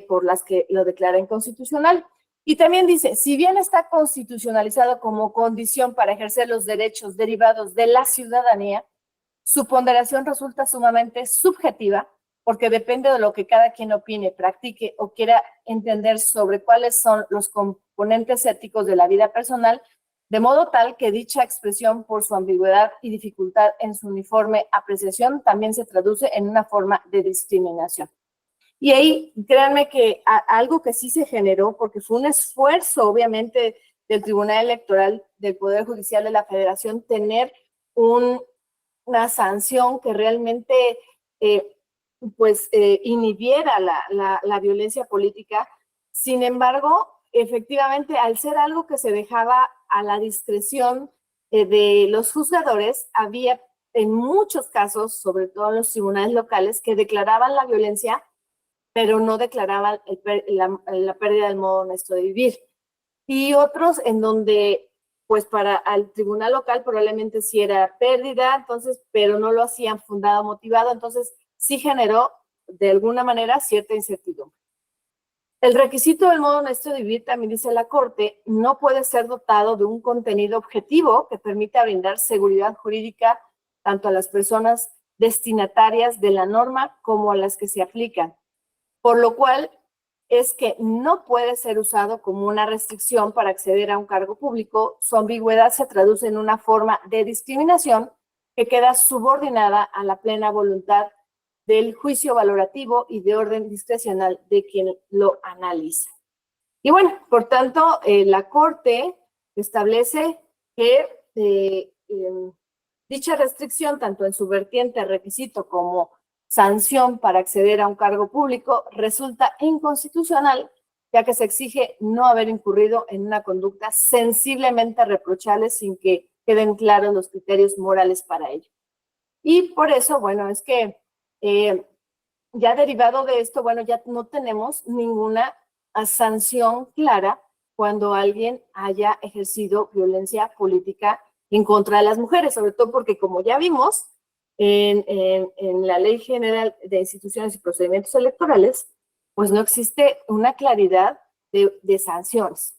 por las que lo declara inconstitucional. Y también dice, si bien está constitucionalizado como condición para ejercer los derechos derivados de la ciudadanía, su ponderación resulta sumamente subjetiva porque depende de lo que cada quien opine, practique o quiera entender sobre cuáles son los componentes éticos de la vida personal, de modo tal que dicha expresión, por su ambigüedad y dificultad en su uniforme apreciación, también se traduce en una forma de discriminación. Y ahí, créanme que algo que sí se generó, porque fue un esfuerzo, obviamente, del Tribunal Electoral, del Poder Judicial de la Federación, tener una sanción que realmente inhibiera la violencia política. Sin embargo, efectivamente, al ser algo que se dejaba a la discreción de los juzgadores, había en muchos casos, sobre todo en los tribunales locales, que declaraban la violencia, pero no declaraban la pérdida del modo honesto de vivir. Y otros en donde, pues para el tribunal local probablemente sí era pérdida, entonces, pero no lo hacían fundado, motivado, entonces sí generó de alguna manera cierta incertidumbre. El requisito del modo honesto de vivir, también dice la Corte, no puede ser dotado de un contenido objetivo que permita brindar seguridad jurídica tanto a las personas destinatarias de la norma como a las que se aplican, por lo cual es que no puede ser usado como una restricción para acceder a un cargo público. Su ambigüedad se traduce en una forma de discriminación que queda subordinada a la plena voluntad del juicio valorativo y de orden discrecional de quien lo analiza. Y bueno, por tanto, la Corte establece que Dicha restricción, tanto en su vertiente requisito como sanción para acceder a un cargo público, resulta inconstitucional, ya que se exige no haber incurrido en una conducta sensiblemente reprochable sin que queden claros los criterios morales para ello. Y por eso, bueno, es que ya derivado de esto, bueno, ya no tenemos ninguna sanción clara cuando alguien haya ejercido violencia política en contra de las mujeres, sobre todo porque, como ya vimos, en la Ley General de Instituciones y Procedimientos Electorales, pues no existe una claridad de sanciones.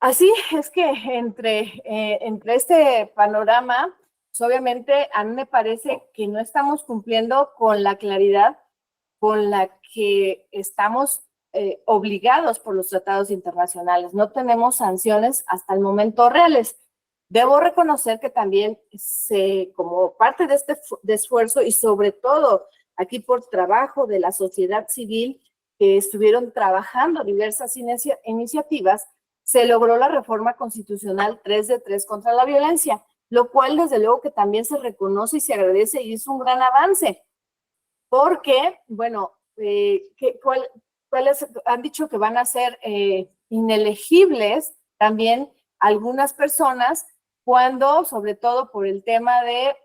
Así es que entre este panorama, pues obviamente a mí me parece que no estamos cumpliendo con la claridad con la que estamos obligados por los tratados internacionales. No tenemos sanciones hasta el momento reales. Debo reconocer que también como parte de este esfuerzo y sobre todo aquí por trabajo de la sociedad civil que estuvieron trabajando diversas iniciativas, se logró la reforma constitucional 3 de 3 contra la violencia, lo cual desde luego que también se reconoce y se agradece y es un gran avance, porque, bueno, ¿cuáles han dicho que van a ser inelegibles también algunas personas cuando, sobre todo por el tema de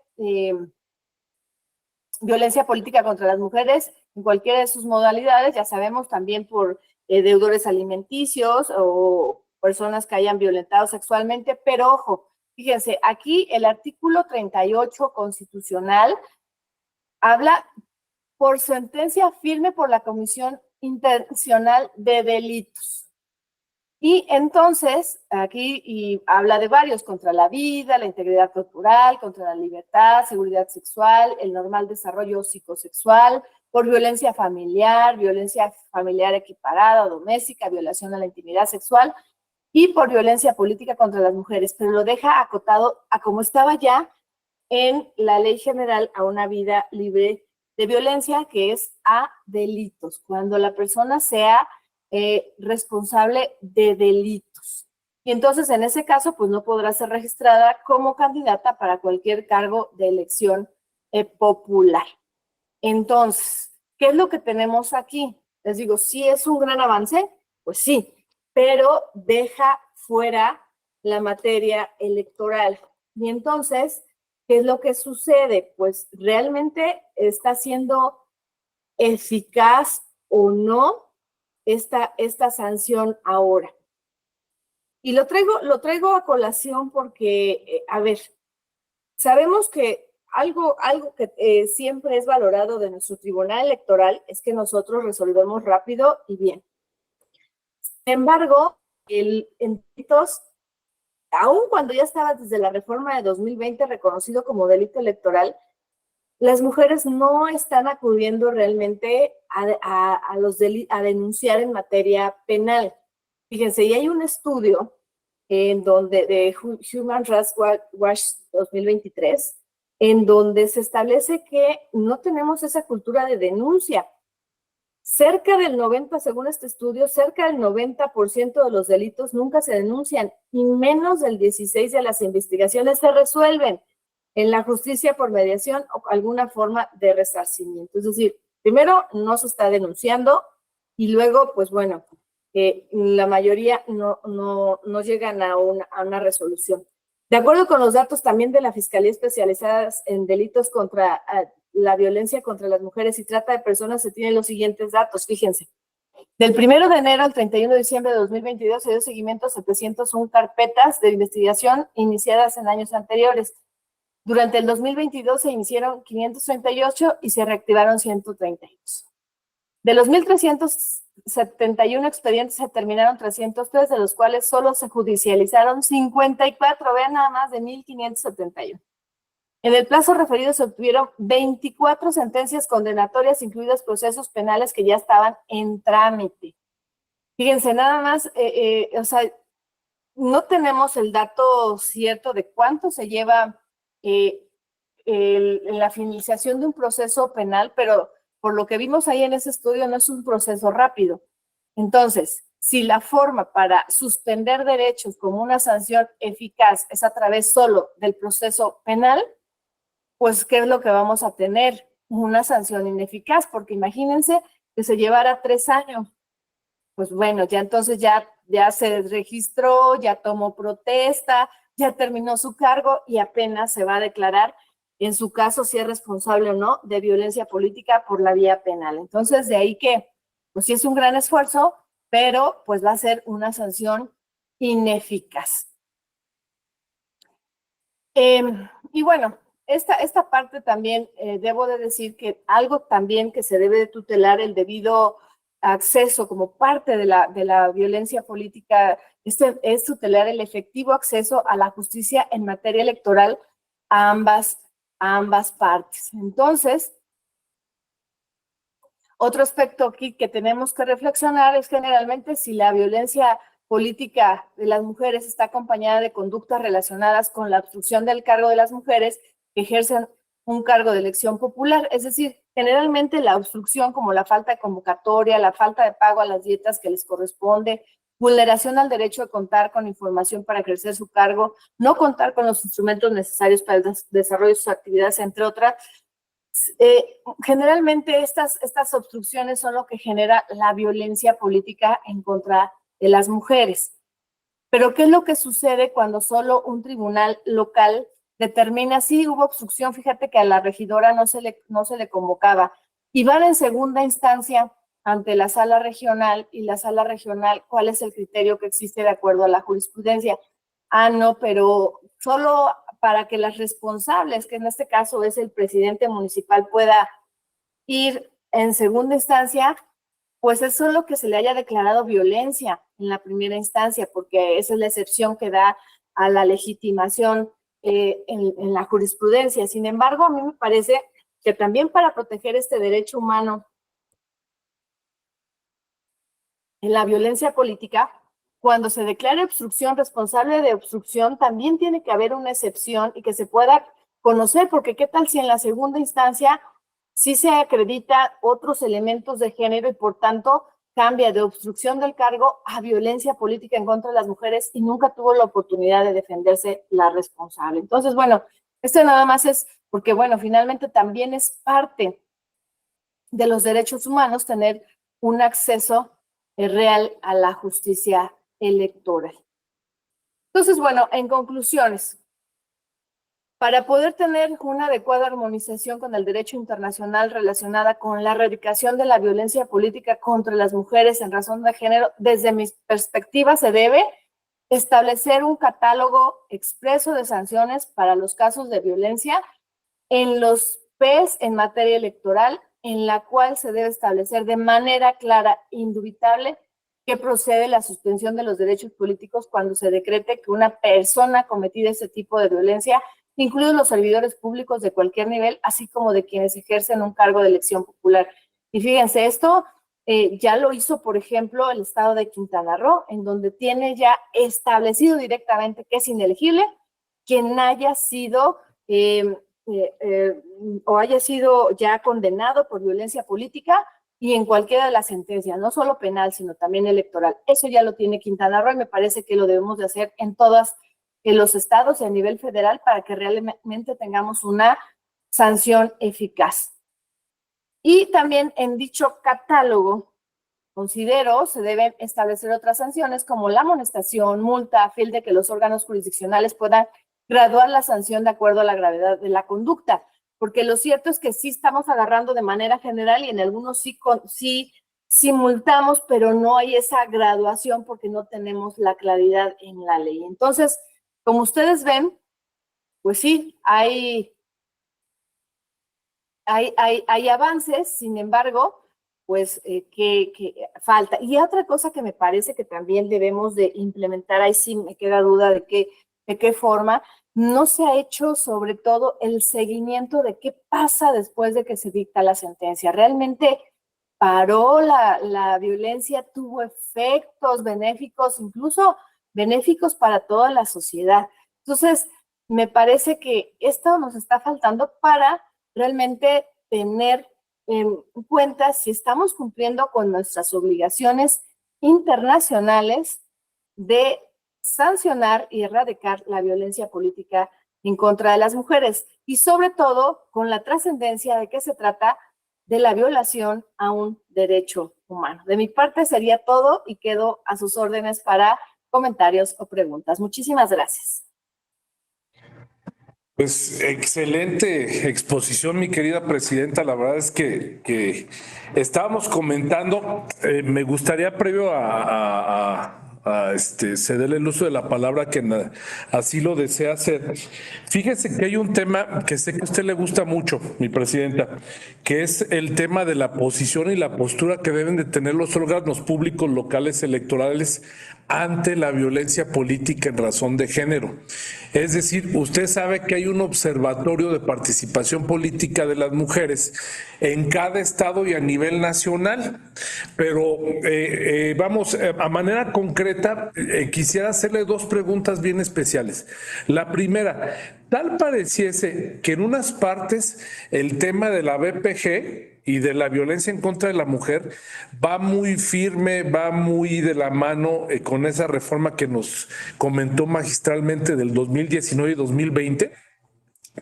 violencia política contra las mujeres en cualquiera de sus modalidades, ya sabemos también por deudores alimenticios o personas que hayan violentado sexualmente, pero ojo, fíjense, aquí el artículo 38 constitucional habla por sentencia firme por la Comisión Internacional de Delitos. Y entonces, aquí habla de varios, contra la vida, la integridad corporal, contra la libertad, seguridad sexual, el normal desarrollo psicosexual, por violencia familiar equiparada o doméstica, violación a la intimidad sexual y por violencia política contra las mujeres, pero lo deja acotado a como estaba ya en la Ley General a una vida libre de violencia, que es a delitos, cuando la persona sea responsable de delitos. Y entonces, en ese caso, pues no podrá ser registrada como candidata para cualquier cargo de elección popular. Entonces, ¿qué es lo que tenemos aquí? Les digo, ¿sí es un gran avance? Pues sí, pero deja fuera la materia electoral. Y entonces, ¿qué es lo que sucede? Pues realmente está siendo eficaz o no esta sanción ahora. Y lo traigo a colación porque, a ver, sabemos que algo que siempre es valorado de nuestro tribunal electoral es que nosotros resolvemos rápido y bien. Sin embargo, en delitos, aun cuando ya estaba desde la reforma de 2020 reconocido como delito electoral, las mujeres no están acudiendo realmente a denunciar en materia penal. Fíjense, y hay un estudio en donde de Human Rights Watch 2023, en donde se establece que no tenemos esa cultura de denuncia. Cerca del 90%, según este estudio, cerca del 90% de los delitos nunca se denuncian y menos del 16% de las investigaciones se resuelven en la justicia por mediación o alguna forma de resarcimiento. Es decir, primero no se está denunciando y luego, pues bueno, la mayoría no llegan a una resolución. De acuerdo con los datos también de la Fiscalía Especializada en Delitos contra la Violencia contra las Mujeres y Trata de Personas, se tienen los siguientes datos, fíjense. Del 1 de enero al 31 de diciembre de 2022 se dio seguimiento a 701 carpetas de investigación iniciadas en años anteriores. Durante el 2022 se iniciaron 538 y se reactivaron 132. De los 1.371 expedientes se terminaron 303, de los cuales solo se judicializaron 54, vean nada más, de 1.571. En el plazo referido se obtuvieron 24 sentencias condenatorias, incluidos procesos penales que ya estaban en trámite. Fíjense, nada más, o sea, no tenemos el dato cierto de cuánto se lleva la finalización de un proceso penal, pero por lo que vimos ahí en ese estudio no es un proceso rápido. Entonces, si la forma para suspender derechos como una sanción eficaz es a través solo del proceso penal, pues ¿qué es lo que vamos a tener? Una sanción ineficaz, porque imagínense que se llevara 3 años. Pues bueno, ya entonces ya se registró, ya tomó protesta, ya terminó su cargo y apenas se va a declarar en su caso si es responsable o no de violencia política por la vía penal. Entonces, de ahí que, pues sí es un gran esfuerzo, pero pues va a ser una sanción ineficaz. Y bueno, esta parte también debo de decir que algo también que se debe de tutelar el debido acceso como parte de la violencia política es tutelar el efectivo acceso a la justicia en materia electoral a ambas partes. Entonces, otro aspecto aquí que tenemos que reflexionar es generalmente si la violencia política de las mujeres está acompañada de conductas relacionadas con la obstrucción del cargo de las mujeres que ejercen un cargo de elección popular. Es decir, generalmente la obstrucción como la falta de convocatoria, la falta de pago a las dietas que les corresponde, vulneración al derecho de contar con información para ejercer su cargo, no contar con los instrumentos necesarios para el desarrollo de sus actividades, entre otras. Generalmente estas obstrucciones son lo que genera la violencia política en contra de las mujeres. Pero ¿qué es lo que sucede cuando solo un tribunal local determina si hubo obstrucción? Fíjate que a la regidora no se le convocaba y van en segunda instancia ante la sala regional y la sala regional, ¿cuál es el criterio que existe de acuerdo a la jurisprudencia? Ah, no, pero solo para que las responsables, que en este caso es el presidente municipal, pueda ir en segunda instancia, pues es solo que se le haya declarado violencia en la primera instancia, porque esa es la excepción que da a la legitimación en la jurisprudencia. Sin embargo, a mí me parece que también para proteger este derecho humano en la violencia política, cuando se declare obstrucción, responsable de obstrucción, también tiene que haber una excepción y que se pueda conocer, porque qué tal si en la segunda instancia sí se acredita otros elementos de género y por tanto cambia de obstrucción del cargo a violencia política en contra de las mujeres y nunca tuvo la oportunidad de defenderse la responsable. Entonces, bueno, esto nada más es porque, bueno, finalmente también es parte de los derechos humanos tener un acceso real a la justicia electoral. Entonces, bueno, en conclusiones, para poder tener una adecuada armonización con el derecho internacional relacionada con la erradicación de la violencia política contra las mujeres en razón de género, desde mi perspectiva se debe establecer un catálogo expreso de sanciones para los casos de violencia en los PES en materia electoral, en la cual se debe establecer de manera clara e indubitable que procede la suspensión de los derechos políticos cuando se decrete que una persona ha cometido ese tipo de violencia, incluidos los servidores públicos de cualquier nivel, así como de quienes ejercen un cargo de elección popular. Y fíjense, esto ya lo hizo, por ejemplo, el estado de Quintana Roo, en donde tiene ya establecido directamente que es inelegible quien haya sido o haya sido ya condenado por violencia política y en cualquiera de las sentencias, no solo penal, sino también electoral. Eso ya lo tiene Quintana Roo y me parece que lo debemos de hacer en todos los estados y a nivel federal para que realmente tengamos una sanción eficaz. Y también en dicho catálogo, considero, se deben establecer otras sanciones como la amonestación, multa, a fin de que los órganos jurisdiccionales puedan graduar la sanción de acuerdo a la gravedad de la conducta, porque lo cierto es que sí estamos agarrando de manera general y en algunos sí multamos, pero no hay esa graduación porque no tenemos la claridad en la ley. Entonces, como ustedes ven, pues sí, hay avances, sin embargo, pues que falta. Y otra cosa que me parece que también debemos de implementar, ahí sí me queda duda de qué forma, no se ha hecho sobre todo el seguimiento de qué pasa después de que se dicta la sentencia. ¿Realmente paró la violencia? ¿Tuvo efectos benéficos, incluso benéficos para toda la sociedad? Entonces, me parece que esto nos está faltando para realmente tener en cuenta si estamos cumpliendo con nuestras obligaciones internacionales de sancionar y erradicar la violencia política en contra de las mujeres, y sobre todo con la trascendencia de que se trata de la violación a un derecho humano. De mi parte sería todo y quedo a sus órdenes para comentarios o preguntas. Muchísimas gracias. Pues excelente exposición, mi querida presidenta. La verdad es que estábamos comentando, me gustaría previo a cederle el uso de la palabra que así lo desea hacer. Fíjese que hay un tema que sé que a usted le gusta mucho, mi presidenta, que es el tema de la posición y la postura que deben de tener los órganos públicos locales electorales ante la violencia política en razón de género. Es decir, usted sabe que hay un observatorio de participación política de las mujeres en cada estado y a nivel nacional, pero vamos, a manera concreta, quisiera hacerle dos preguntas bien especiales. La primera, tal pareciese que en unas partes el tema de la BPG y de la violencia en contra de la mujer va muy firme, va muy de la mano con esa reforma que nos comentó magistralmente del 2019 y 2020.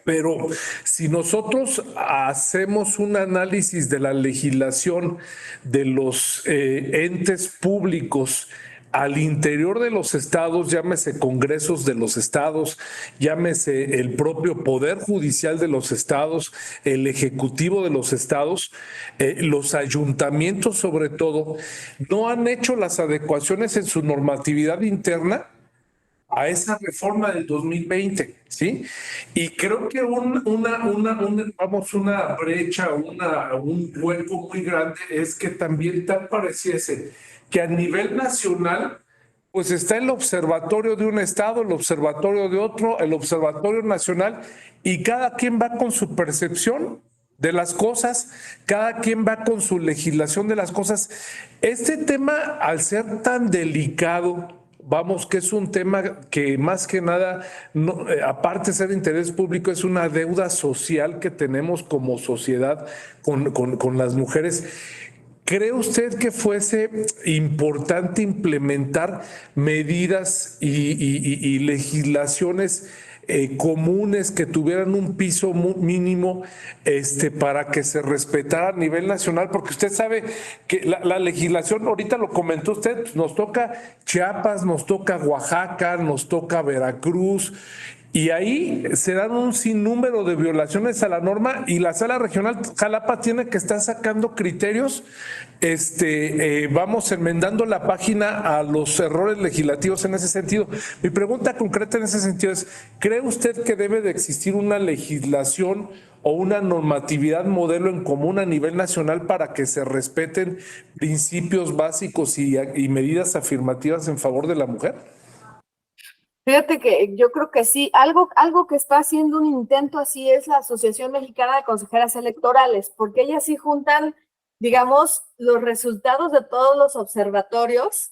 Pero si nosotros hacemos un análisis de la legislación de los entes públicos al interior de los estados, llámese congresos de los estados, llámese el propio poder judicial de los estados, el ejecutivo de los estados, los ayuntamientos sobre todo, no han hecho las adecuaciones en su normatividad interna a esa reforma del 2020, ¿sí? Y creo que una brecha, un hueco muy grande es que también tal pareciese que a nivel nacional, pues está el observatorio de un estado, el observatorio de otro, el observatorio nacional, y cada quien va con su percepción de las cosas, cada quien va con su legislación de las cosas. Este tema, al ser tan delicado, vamos, que es un tema que más que nada, no, aparte de ser de interés público, es una deuda social que tenemos como sociedad con las mujeres. ¿Cree usted que fuese importante implementar medidas y legislaciones comunes que tuvieran un piso mínimo para que se respetara a nivel nacional? Porque usted sabe que la legislación, ahorita lo comentó usted, nos toca Chiapas, nos toca Oaxaca, nos toca Veracruz, y ahí se dan un sinnúmero de violaciones a la norma, y la Sala Regional Jalapa tiene que estar sacando criterios, vamos enmendando la página a los errores legislativos en ese sentido. Mi pregunta concreta en ese sentido es, ¿cree usted que debe de existir una legislación o una normatividad modelo en común a nivel nacional para que se respeten principios básicos y medidas afirmativas en favor de la mujer? Fíjate que yo creo que sí, algo que está haciendo un intento así es la Asociación Mexicana de Consejeras Electorales, porque ellas sí juntan, digamos, los resultados de todos los observatorios,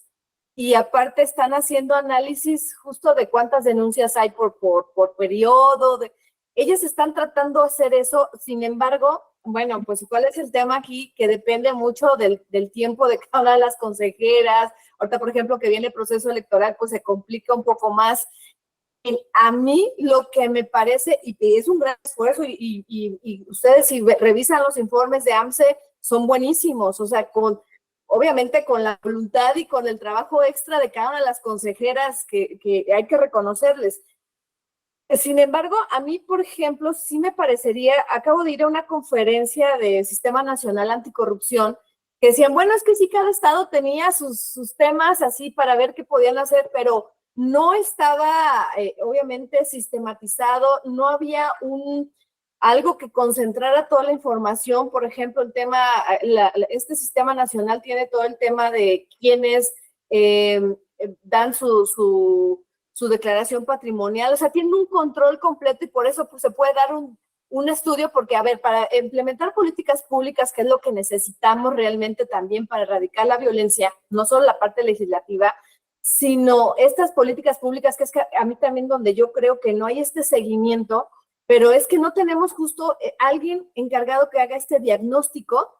y aparte están haciendo análisis justo de cuántas denuncias hay por periodo. Ellas están tratando de hacer eso. Sin embargo, bueno, pues ¿cuál es el tema aquí? Que depende mucho del tiempo de cada una de las consejeras. Ahorita, por ejemplo, que viene el proceso electoral, pues se complica un poco más. A mí lo que me parece, y que es un gran esfuerzo, y ustedes si revisan los informes de AMCE, son buenísimos, o sea, obviamente con la voluntad y con el trabajo extra de cada una de las consejeras que hay que reconocerles. Sin embargo, a mí, por ejemplo, sí me parecería, acabo de ir a una conferencia del Sistema Nacional Anticorrupción, que decían, bueno, es que sí, cada estado tenía sus temas así para ver qué podían hacer, pero no estaba obviamente sistematizado, no había algo que concentrara toda la información. Por ejemplo, el tema, este Sistema Nacional tiene todo el tema de quienes dan su declaración patrimonial, o sea, tiene un control completo, y por eso pues, se puede dar un estudio, porque, a ver, para implementar políticas públicas, que es lo que necesitamos realmente también para erradicar la violencia, no solo la parte legislativa, sino estas políticas públicas, que es que a mí también donde yo creo que no hay este seguimiento, pero es que no tenemos justo alguien encargado que haga este diagnóstico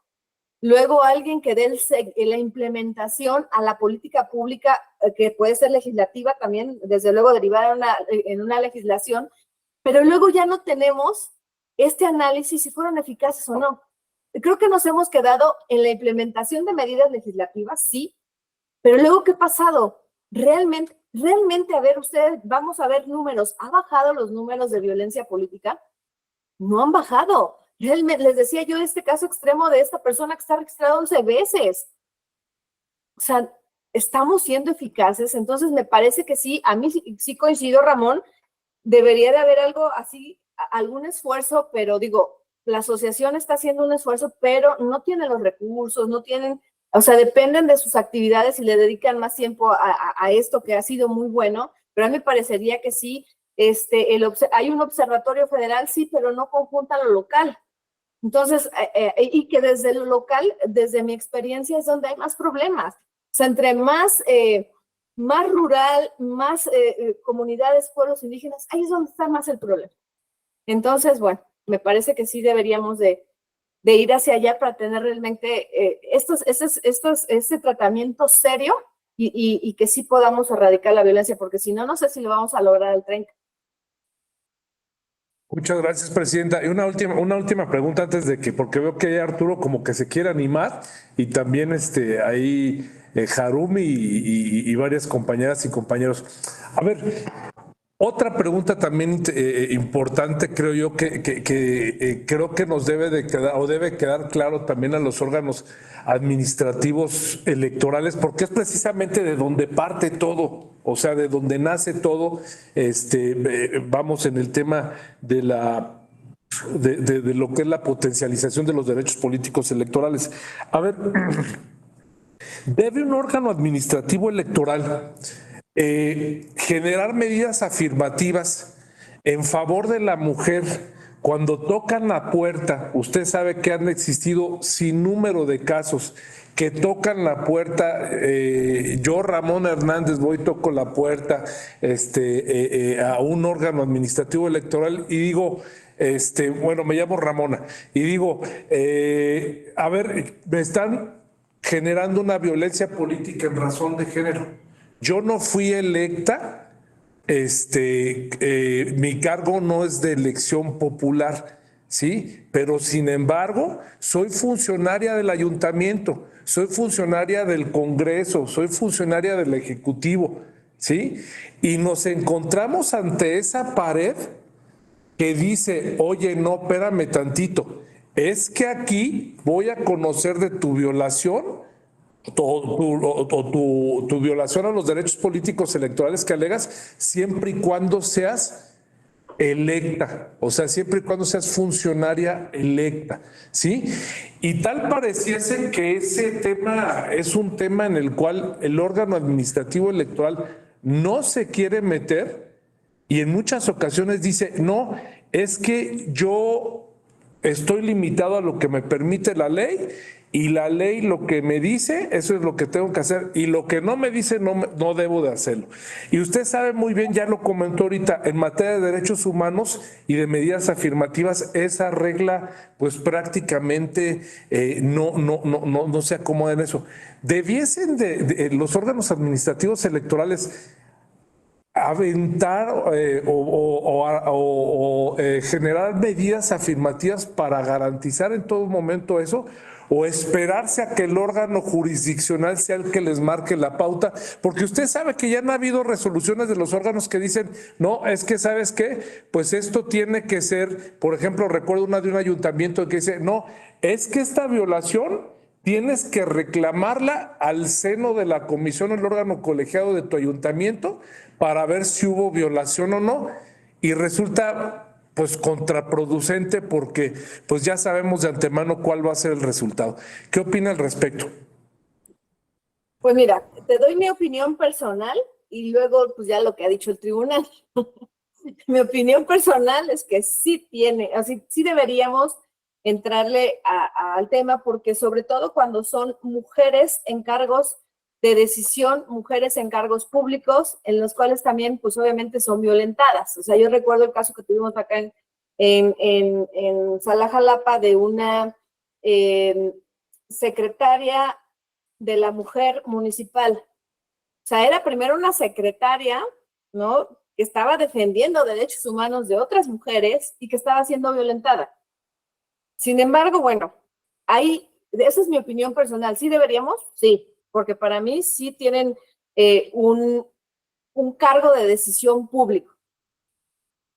luego alguien que dé la implementación a la política pública, que puede ser legislativa también, desde luego derivada en una legislación, pero luego ya no tenemos este análisis si fueron eficaces o no. Creo que nos hemos quedado en la implementación de medidas legislativas, sí, pero luego, ¿qué ha pasado? Realmente, a ver, ustedes, vamos a ver números. ¿Ha bajado los números de violencia política? No han bajado. Realmente, les decía yo este caso extremo de esta persona que está registrada 11 veces. O sea, estamos siendo eficaces. Entonces, me parece que sí, a mí sí coincido, Ramón, debería de haber algo así, algún esfuerzo, pero digo, la asociación está haciendo un esfuerzo, pero no tiene los recursos, no tienen, o sea, dependen de sus actividades y le dedican más tiempo a esto que ha sido muy bueno, pero a mí me parecería que sí, hay un observatorio federal, sí, pero no conjunta lo local. Entonces, y que desde lo local, desde mi experiencia, es donde hay más problemas. O sea, entre más rural, más comunidades, pueblos indígenas, ahí es donde está más el problema. Entonces, bueno, me parece que sí deberíamos de ir hacia allá para tener realmente este tratamiento serio y que sí podamos erradicar la violencia, porque si no, no sé si lo vamos a lograr al 30. Muchas gracias, presidenta. Y una última pregunta antes de que, porque veo que Arturo como que se quiere animar y también ahí Harumi y varias compañeras y compañeros. A ver, otra pregunta también importante, creo yo, que creo que nos debe de quedar o debe quedar claro también a los órganos administrativos electorales, porque es precisamente de donde parte todo, o sea, de donde nace todo, vamos en el tema de de lo que es la potencialización de los derechos políticos electorales. A ver, ¿debe un órgano administrativo electoral generar medidas afirmativas en favor de la mujer cuando tocan la puerta? Usted sabe que han existido sin número de casos que tocan la puerta. Yo, Ramón Hernández, voy, toco la puerta a un órgano administrativo electoral y digo, bueno, me llamo Ramona, y digo, a ver, me están generando una violencia política en razón de género. Yo no fui electa, mi cargo no es de elección popular, ¿sí? Pero sin embargo, soy funcionaria del ayuntamiento, soy funcionaria del Congreso, soy funcionaria del Ejecutivo, ¿sí? Y nos encontramos ante esa pared que dice, oye, no, espérame tantito, es que aquí voy a conocer de tu violación tu violación a los derechos políticos electorales que alegas, siempre y cuando seas electa, o sea, siempre y cuando seas funcionaria electa, ¿sí? Y tal pareciese que ese tema es un tema en el cual el órgano administrativo electoral no se quiere meter y en muchas ocasiones dice, no, es que yo estoy limitado a lo que me permite la ley y la ley lo que me dice, eso es lo que tengo que hacer y lo que no me dice no debo de hacerlo. Y usted sabe muy bien, ya lo comentó ahorita, en materia de derechos humanos y de medidas afirmativas, esa regla pues prácticamente no se acomoda en eso. Debiesen los órganos administrativos electorales aventar generar medidas afirmativas para garantizar en todo momento eso, o esperarse a que el órgano jurisdiccional sea el que les marque la pauta, porque usted sabe que ya han habido resoluciones de los órganos que dicen, no, es que ¿sabes qué? Pues esto tiene que ser, por ejemplo, recuerdo una de un ayuntamiento que dice, no, es que esta violación tienes que reclamarla al seno de la comisión o el órgano colegiado de tu ayuntamiento para ver si hubo violación o no, y resulta pues contraproducente porque pues ya sabemos de antemano cuál va a ser el resultado. ¿Qué opina al respecto? Pues mira, te doy mi opinión personal y luego pues ya lo que ha dicho el tribunal. Mi opinión personal es que sí sí deberíamos entrarle al tema, porque sobre todo cuando son mujeres en cargos de decisión, mujeres en cargos públicos, en los cuales también, pues obviamente son violentadas. O sea, yo recuerdo el caso que tuvimos acá en Salajalapa de una secretaria de la mujer municipal. O sea, era primero una secretaria, ¿no? Que estaba defendiendo derechos humanos de otras mujeres y que estaba siendo violentada. Sin embargo, bueno, ahí, esa es mi opinión personal. ¿Sí deberíamos? Sí, porque para mí sí tienen un cargo de decisión público.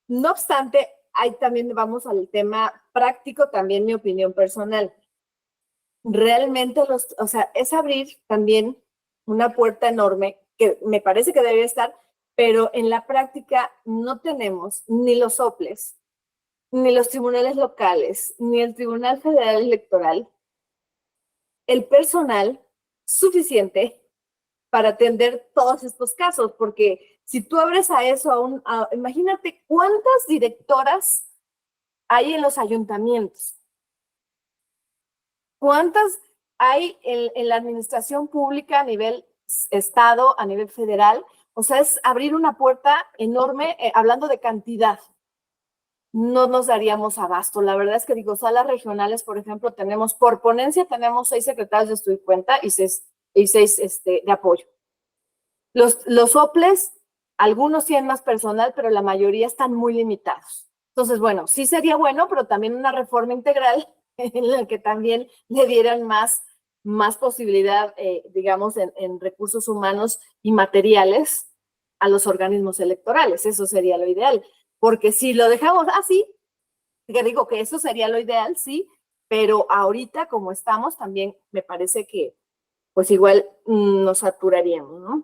No obstante, ahí también vamos al tema práctico, también mi opinión personal. Realmente, o sea, es abrir también una puerta enorme que me parece que debería estar, pero en la práctica no tenemos ni los soples, ni los tribunales locales, ni el Tribunal Federal Electoral, el personal suficiente para atender todos estos casos, porque si tú abres a eso, imagínate cuántas directoras hay en los ayuntamientos, cuántas hay en la administración pública a nivel estado, a nivel federal. O sea, es abrir una puerta enorme, hablando de cantidad. No nos daríamos abasto. La verdad es que digo, salas regionales, por ejemplo, por ponencia tenemos 6 secretarios de estudio y cuenta y 6 de apoyo. Los OPLES, algunos tienen más personal, pero la mayoría están muy limitados. Entonces, bueno, sí sería bueno, pero también una reforma integral en la que también le dieran más posibilidad, digamos, en recursos humanos y materiales a los organismos electorales. Eso sería lo ideal. Porque si lo dejamos así, que digo que eso sería lo ideal, sí, pero ahorita como estamos también me parece que pues igual nos saturaríamos, ¿no?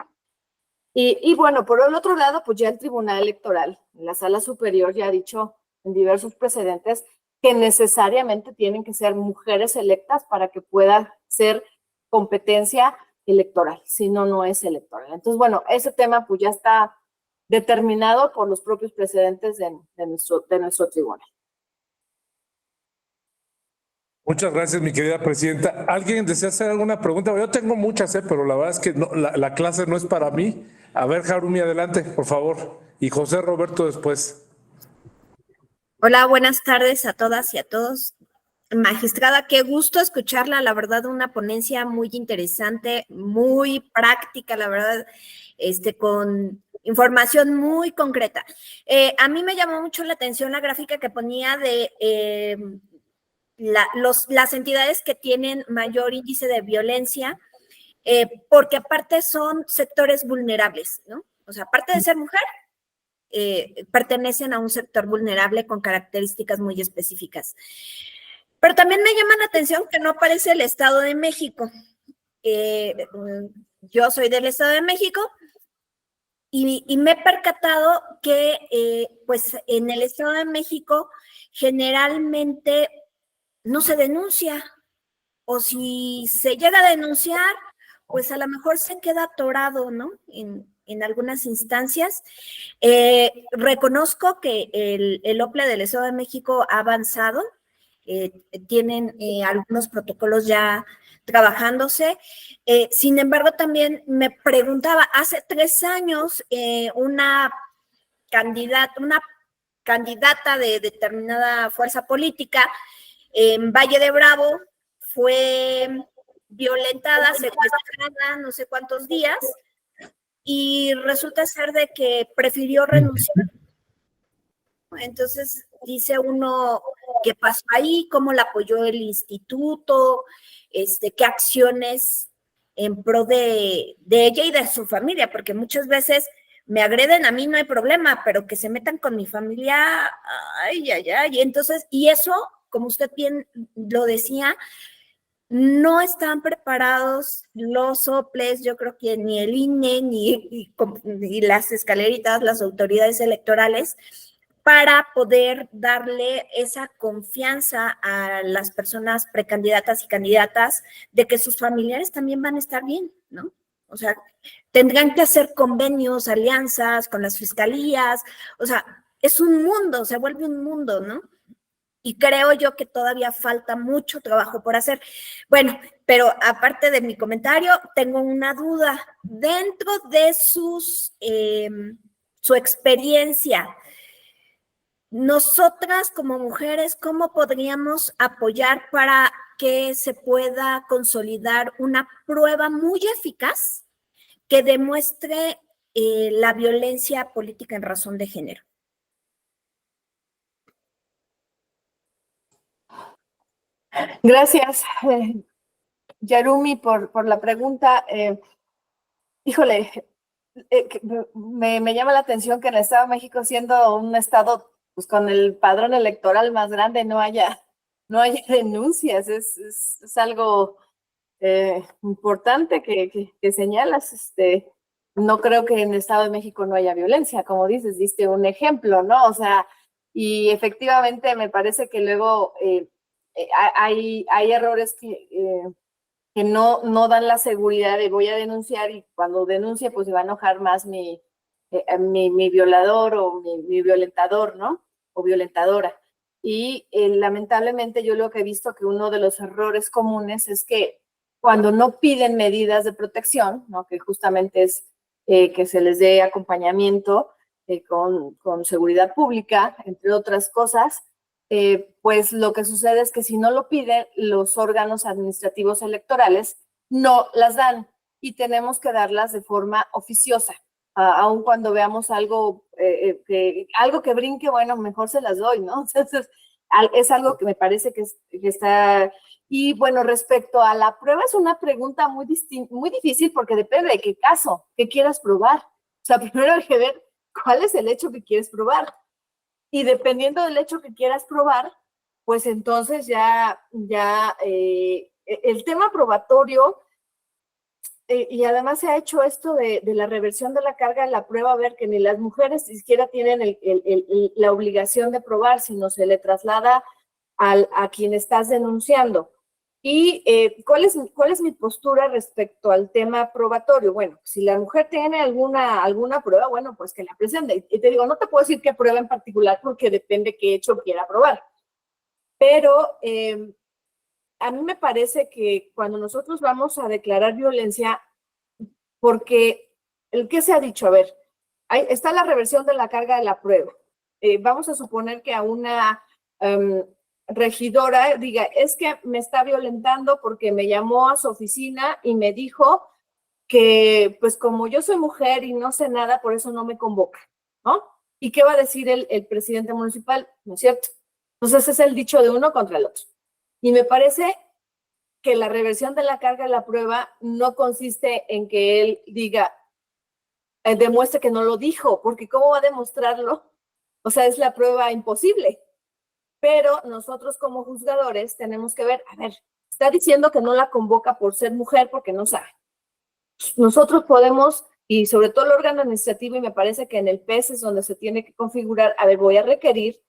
Y bueno, por el otro lado, pues ya el Tribunal Electoral, la Sala Superior ya ha dicho en diversos precedentes que necesariamente tienen que ser mujeres electas para que pueda ser competencia electoral, si no, no es electoral. Entonces, bueno, ese tema pues ya está determinado por los propios precedentes de nuestro tribunal. Muchas gracias, mi querida presidenta. ¿Alguien desea hacer alguna pregunta? Yo tengo muchas, pero la verdad es que no, la clase no es para mí. A ver, Harumi, adelante, por favor. Y José Roberto después. Hola, buenas tardes a todas y a todos. Magistrada, qué gusto escucharla, la verdad, una ponencia muy interesante, muy práctica, la verdad, con información muy concreta. A mí me llamó mucho la atención la gráfica que ponía de las entidades que tienen mayor índice de violencia, porque aparte son sectores vulnerables, ¿no? O sea, aparte de ser mujer, pertenecen a un sector vulnerable con características muy específicas. Pero también me llama la atención que no aparece el Estado de México. Yo soy del Estado de México y me he percatado que pues en el Estado de México generalmente no se denuncia, o si se llega a denunciar, pues a lo mejor se queda atorado, ¿no? En algunas instancias. Reconozco que el OPLE del Estado de México ha avanzado, tienen algunos protocolos ya trabajándose. Sin embargo, también me preguntaba, hace 3 años, una candidata de determinada fuerza política en Valle de Bravo fue violentada, secuestrada, no sé cuántos días, y resulta ser de que prefirió renunciar. Entonces dice uno, ¿qué pasó ahí? ¿Cómo la apoyó el instituto? ¿Qué acciones en pro de ella y de su familia? Porque muchas veces me agreden a mí, no hay problema, pero que se metan con mi familia, ay, ay, ay. Entonces, y eso, como usted bien lo decía, no están preparados los soples, yo creo que ni el INE, ni las escaleritas, las autoridades electorales, para poder darle esa confianza a las personas precandidatas y candidatas de que sus familiares también van a estar bien, ¿no? O sea, tendrán que hacer convenios, alianzas con las fiscalías, o sea, es un mundo, se vuelve un mundo, ¿no? Y creo yo que todavía falta mucho trabajo por hacer. Bueno, pero aparte de mi comentario, tengo una duda. Dentro de su experiencia, nosotras como mujeres, ¿cómo podríamos apoyar para que se pueda consolidar una prueba muy eficaz que demuestre la violencia política en razón de género? Gracias, Yarumi, por la pregunta. Híjole, me llama la atención que en el Estado de México, siendo un estado pues, con el padrón electoral más grande, no haya denuncias. Es algo importante que señalas. No creo que en el Estado de México no haya violencia, como dices, diste un ejemplo, ¿no? O sea, y efectivamente me parece que luego hay errores que no dan la seguridad de voy a denunciar, y cuando denuncie pues se va a enojar más mi violador o mi violentador, ¿no? O violentadora. Y lamentablemente yo lo que he visto que uno de los errores comunes es que cuando no piden medidas de protección, ¿no? Que justamente es que se les dé acompañamiento con seguridad pública, entre otras cosas, pues lo que sucede es que si no lo piden, los órganos administrativos electorales no las dan y tenemos que darlas de forma oficiosa. Aun cuando veamos algo que brinque, bueno, mejor se las doy, ¿no? Entonces, es algo que me parece que está... Y bueno, respecto a la prueba, es una pregunta muy difícil porque depende de qué caso, qué quieras probar. O sea, primero hay que ver cuál es el hecho que quieres probar. Y dependiendo del hecho que quieras probar, pues entonces el tema probatorio, y además se ha hecho esto de la reversión de la carga de la prueba, a ver que ni las mujeres ni siquiera tienen la obligación de probar, sino se le traslada a quien estás denunciando. ¿Y cuál es mi postura respecto al tema probatorio? Bueno, si la mujer tiene alguna prueba, bueno, pues que la presente. Y te digo, no te puedo decir qué prueba en particular porque depende qué hecho quiera probar. Pero a mí me parece que cuando nosotros vamos a declarar violencia, porque ¿qué se ha dicho? A ver, está la reversión de la carga de la prueba. Vamos a suponer que a una regidora diga, es que me está violentando porque me llamó a su oficina y me dijo que pues como yo soy mujer y no sé nada, por eso no me convoca, ¿no? ¿Y qué va a decir el presidente municipal? ¿No es cierto? Entonces es el dicho de uno contra el otro. Y me parece que la reversión de la carga de la prueba no consiste en que él diga, demuestre que no lo dijo, porque ¿cómo va a demostrarlo? O sea, es la prueba imposible. Pero nosotros como juzgadores tenemos que ver, a ver, está diciendo que no la convoca por ser mujer porque no sabe. Nosotros podemos, y sobre todo el órgano administrativo, y me parece que en el PES es donde se tiene que configurar, a ver, voy a requerir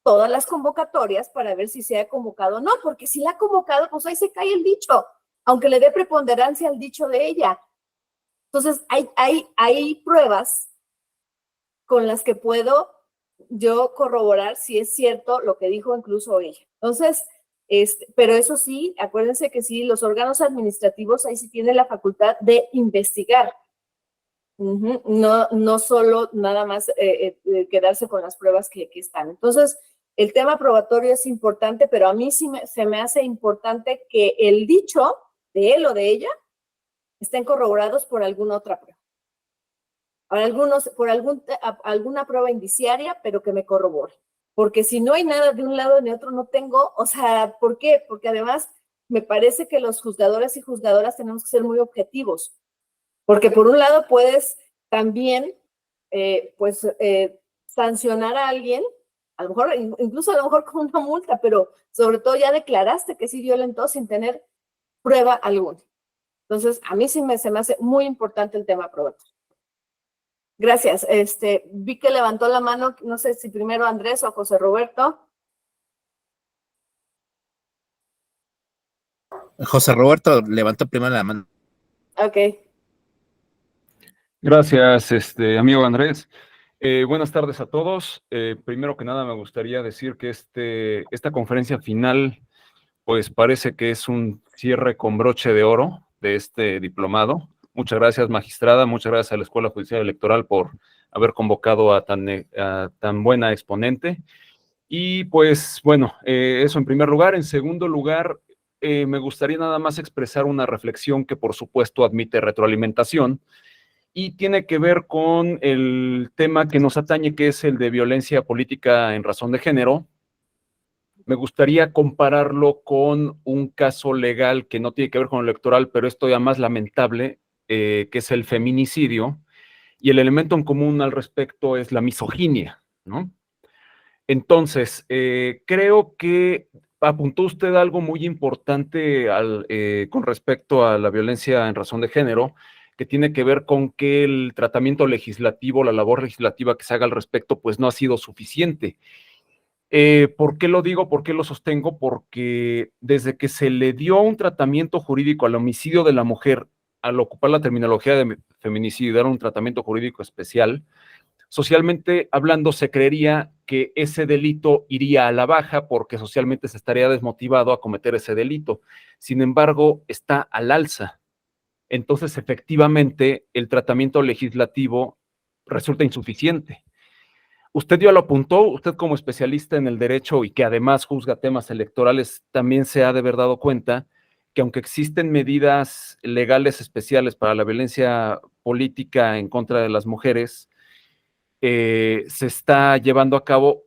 todas las convocatorias para ver si se ha convocado o no, porque si la ha convocado, pues ahí se cae el dicho, aunque le dé preponderancia al dicho de ella. Entonces, hay pruebas con las que puedo yo corroborar si es cierto lo que dijo incluso ella. Entonces, pero eso sí, acuérdense que sí, los órganos administrativos ahí sí tienen la facultad de investigar. No solo nada más quedarse con las pruebas que están. Entonces, el tema probatorio es importante, pero a mí sí se me hace importante que el dicho de él o de ella estén corroborados por alguna otra prueba. Por alguna prueba indiciaria, pero que me corrobore. Porque si no hay nada de un lado ni de otro, no tengo, o sea, ¿por qué? Porque además me parece que los juzgadores y juzgadoras tenemos que ser muy objetivos. Porque por un lado puedes también, sancionar a alguien, a lo mejor, incluso a lo mejor con una multa, pero sobre todo ya declaraste que sí violentó sin tener prueba alguna. Entonces, a mí sí se me hace muy importante el tema probatorio. Gracias. Vi que levantó la mano, no sé si primero Andrés o José Roberto. José Roberto levantó primero la mano. Ok. Gracias, amigo Andrés. Buenas tardes a todos. Primero que nada me gustaría decir que esta conferencia final, pues parece que es un cierre con broche de oro de este diplomado. Muchas gracias, magistrada. Muchas gracias a la Escuela Judicial Electoral por haber convocado a tan buena exponente. Y pues bueno, eso en primer lugar. En segundo lugar, me gustaría nada más expresar una reflexión que por supuesto admite retroalimentación y tiene que ver con el tema que nos atañe, que es el de violencia política en razón de género. Me gustaría compararlo con un caso legal que no tiene que ver con lo electoral, pero es todavía más lamentable, que es el feminicidio, y el elemento en común al respecto es la misoginia, ¿no? Entonces, creo que apuntó usted algo muy importante con respecto a la violencia en razón de género, que tiene que ver con que el tratamiento legislativo, la labor legislativa que se haga al respecto, pues no ha sido suficiente. ¿Por qué lo digo? ¿Por qué lo sostengo? Porque desde que se le dio un tratamiento jurídico al homicidio de la mujer, al ocupar la terminología de feminicidio y dar un tratamiento jurídico especial, socialmente hablando se creería que ese delito iría a la baja porque socialmente se estaría desmotivado a cometer ese delito. Sin embargo, está al alza. Entonces, efectivamente, el tratamiento legislativo resulta insuficiente. Usted ya lo apuntó, usted como especialista en el derecho y que además juzga temas electorales, también se ha de haber dado cuenta que aunque existen medidas legales especiales para la violencia política en contra de las mujeres, se está llevando a cabo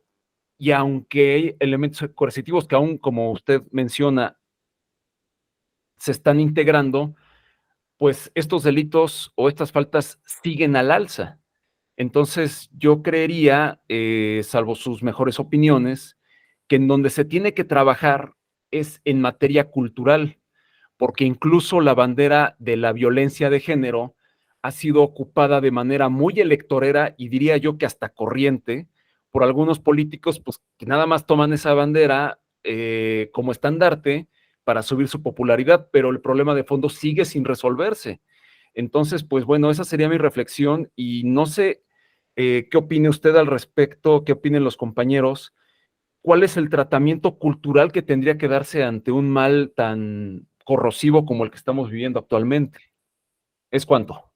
y aunque hay elementos coercitivos que aún, como usted menciona, se están integrando, pues estos delitos o estas faltas siguen al alza. Entonces, yo creería, salvo sus mejores opiniones, que en donde se tiene que trabajar es en materia cultural, porque incluso la bandera de la violencia de género ha sido ocupada de manera muy electorera y diría yo que hasta corriente por algunos políticos, pues que nada más toman esa bandera como estandarte para subir su popularidad, pero el problema de fondo sigue sin resolverse. Entonces, pues bueno, esa sería mi reflexión y no sé qué opine usted al respecto, qué opinen los compañeros, cuál es el tratamiento cultural que tendría que darse ante un mal tan corrosivo como el que estamos viviendo actualmente. ¿Es cuánto?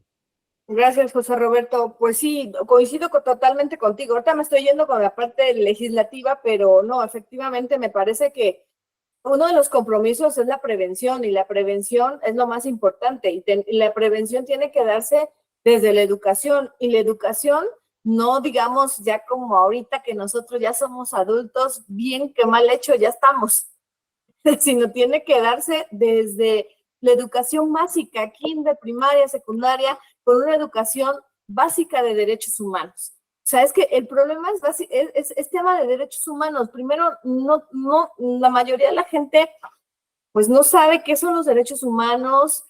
Gracias, José Roberto. Pues sí, coincido totalmente contigo. Ahorita me estoy yendo con la parte legislativa, pero no, efectivamente me parece que uno de los compromisos es la prevención y la prevención es lo más importante y la prevención tiene que darse desde la educación y la educación no digamos ya como ahorita que nosotros ya somos adultos, bien que mal hecho ya estamos, sino tiene que darse desde la educación básica, kinder, primaria, secundaria, con una educación básica de derechos humanos. O sea, es que el problema es tema de derechos humanos. Primero, la mayoría de la gente pues no sabe qué son los derechos humanos,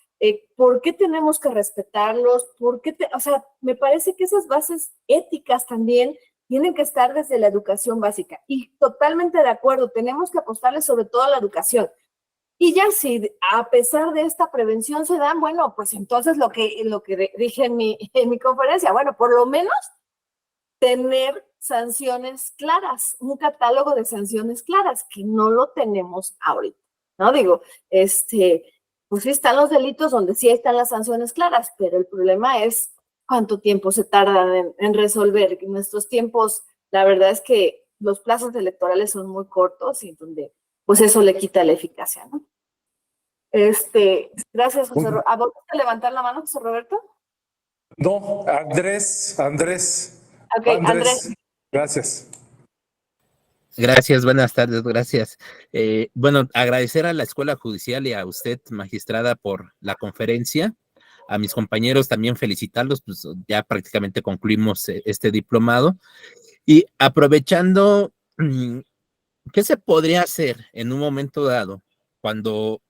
por qué tenemos que respetarlos, o sea, me parece que esas bases éticas también tienen que estar desde la educación básica. Y totalmente de acuerdo, tenemos que apostarle sobre todo a la educación. Y ya si a pesar de esta prevención se dan, bueno, pues entonces lo que dije en mi conferencia, bueno, por lo menos tener sanciones claras, un catálogo de sanciones claras, que no lo tenemos ahorita, ¿no? Digo, pues sí están los delitos donde sí están las sanciones claras, pero el problema es cuánto tiempo se tardan en resolver. En nuestros tiempos, la verdad es que los plazos electorales son muy cortos y donde, pues eso le quita la eficacia, ¿no? Gracias, José Roberto. ¿A vos te levantar la mano, José Roberto? No, Andrés. Ok, Andrés. Gracias. Gracias, buenas tardes, gracias. Bueno, agradecer a la Escuela Judicial y a usted, magistrada, por la conferencia. A mis compañeros también felicitarlos, pues ya prácticamente concluimos este diplomado. Y aprovechando, ¿qué se podría hacer en un momento dado cuando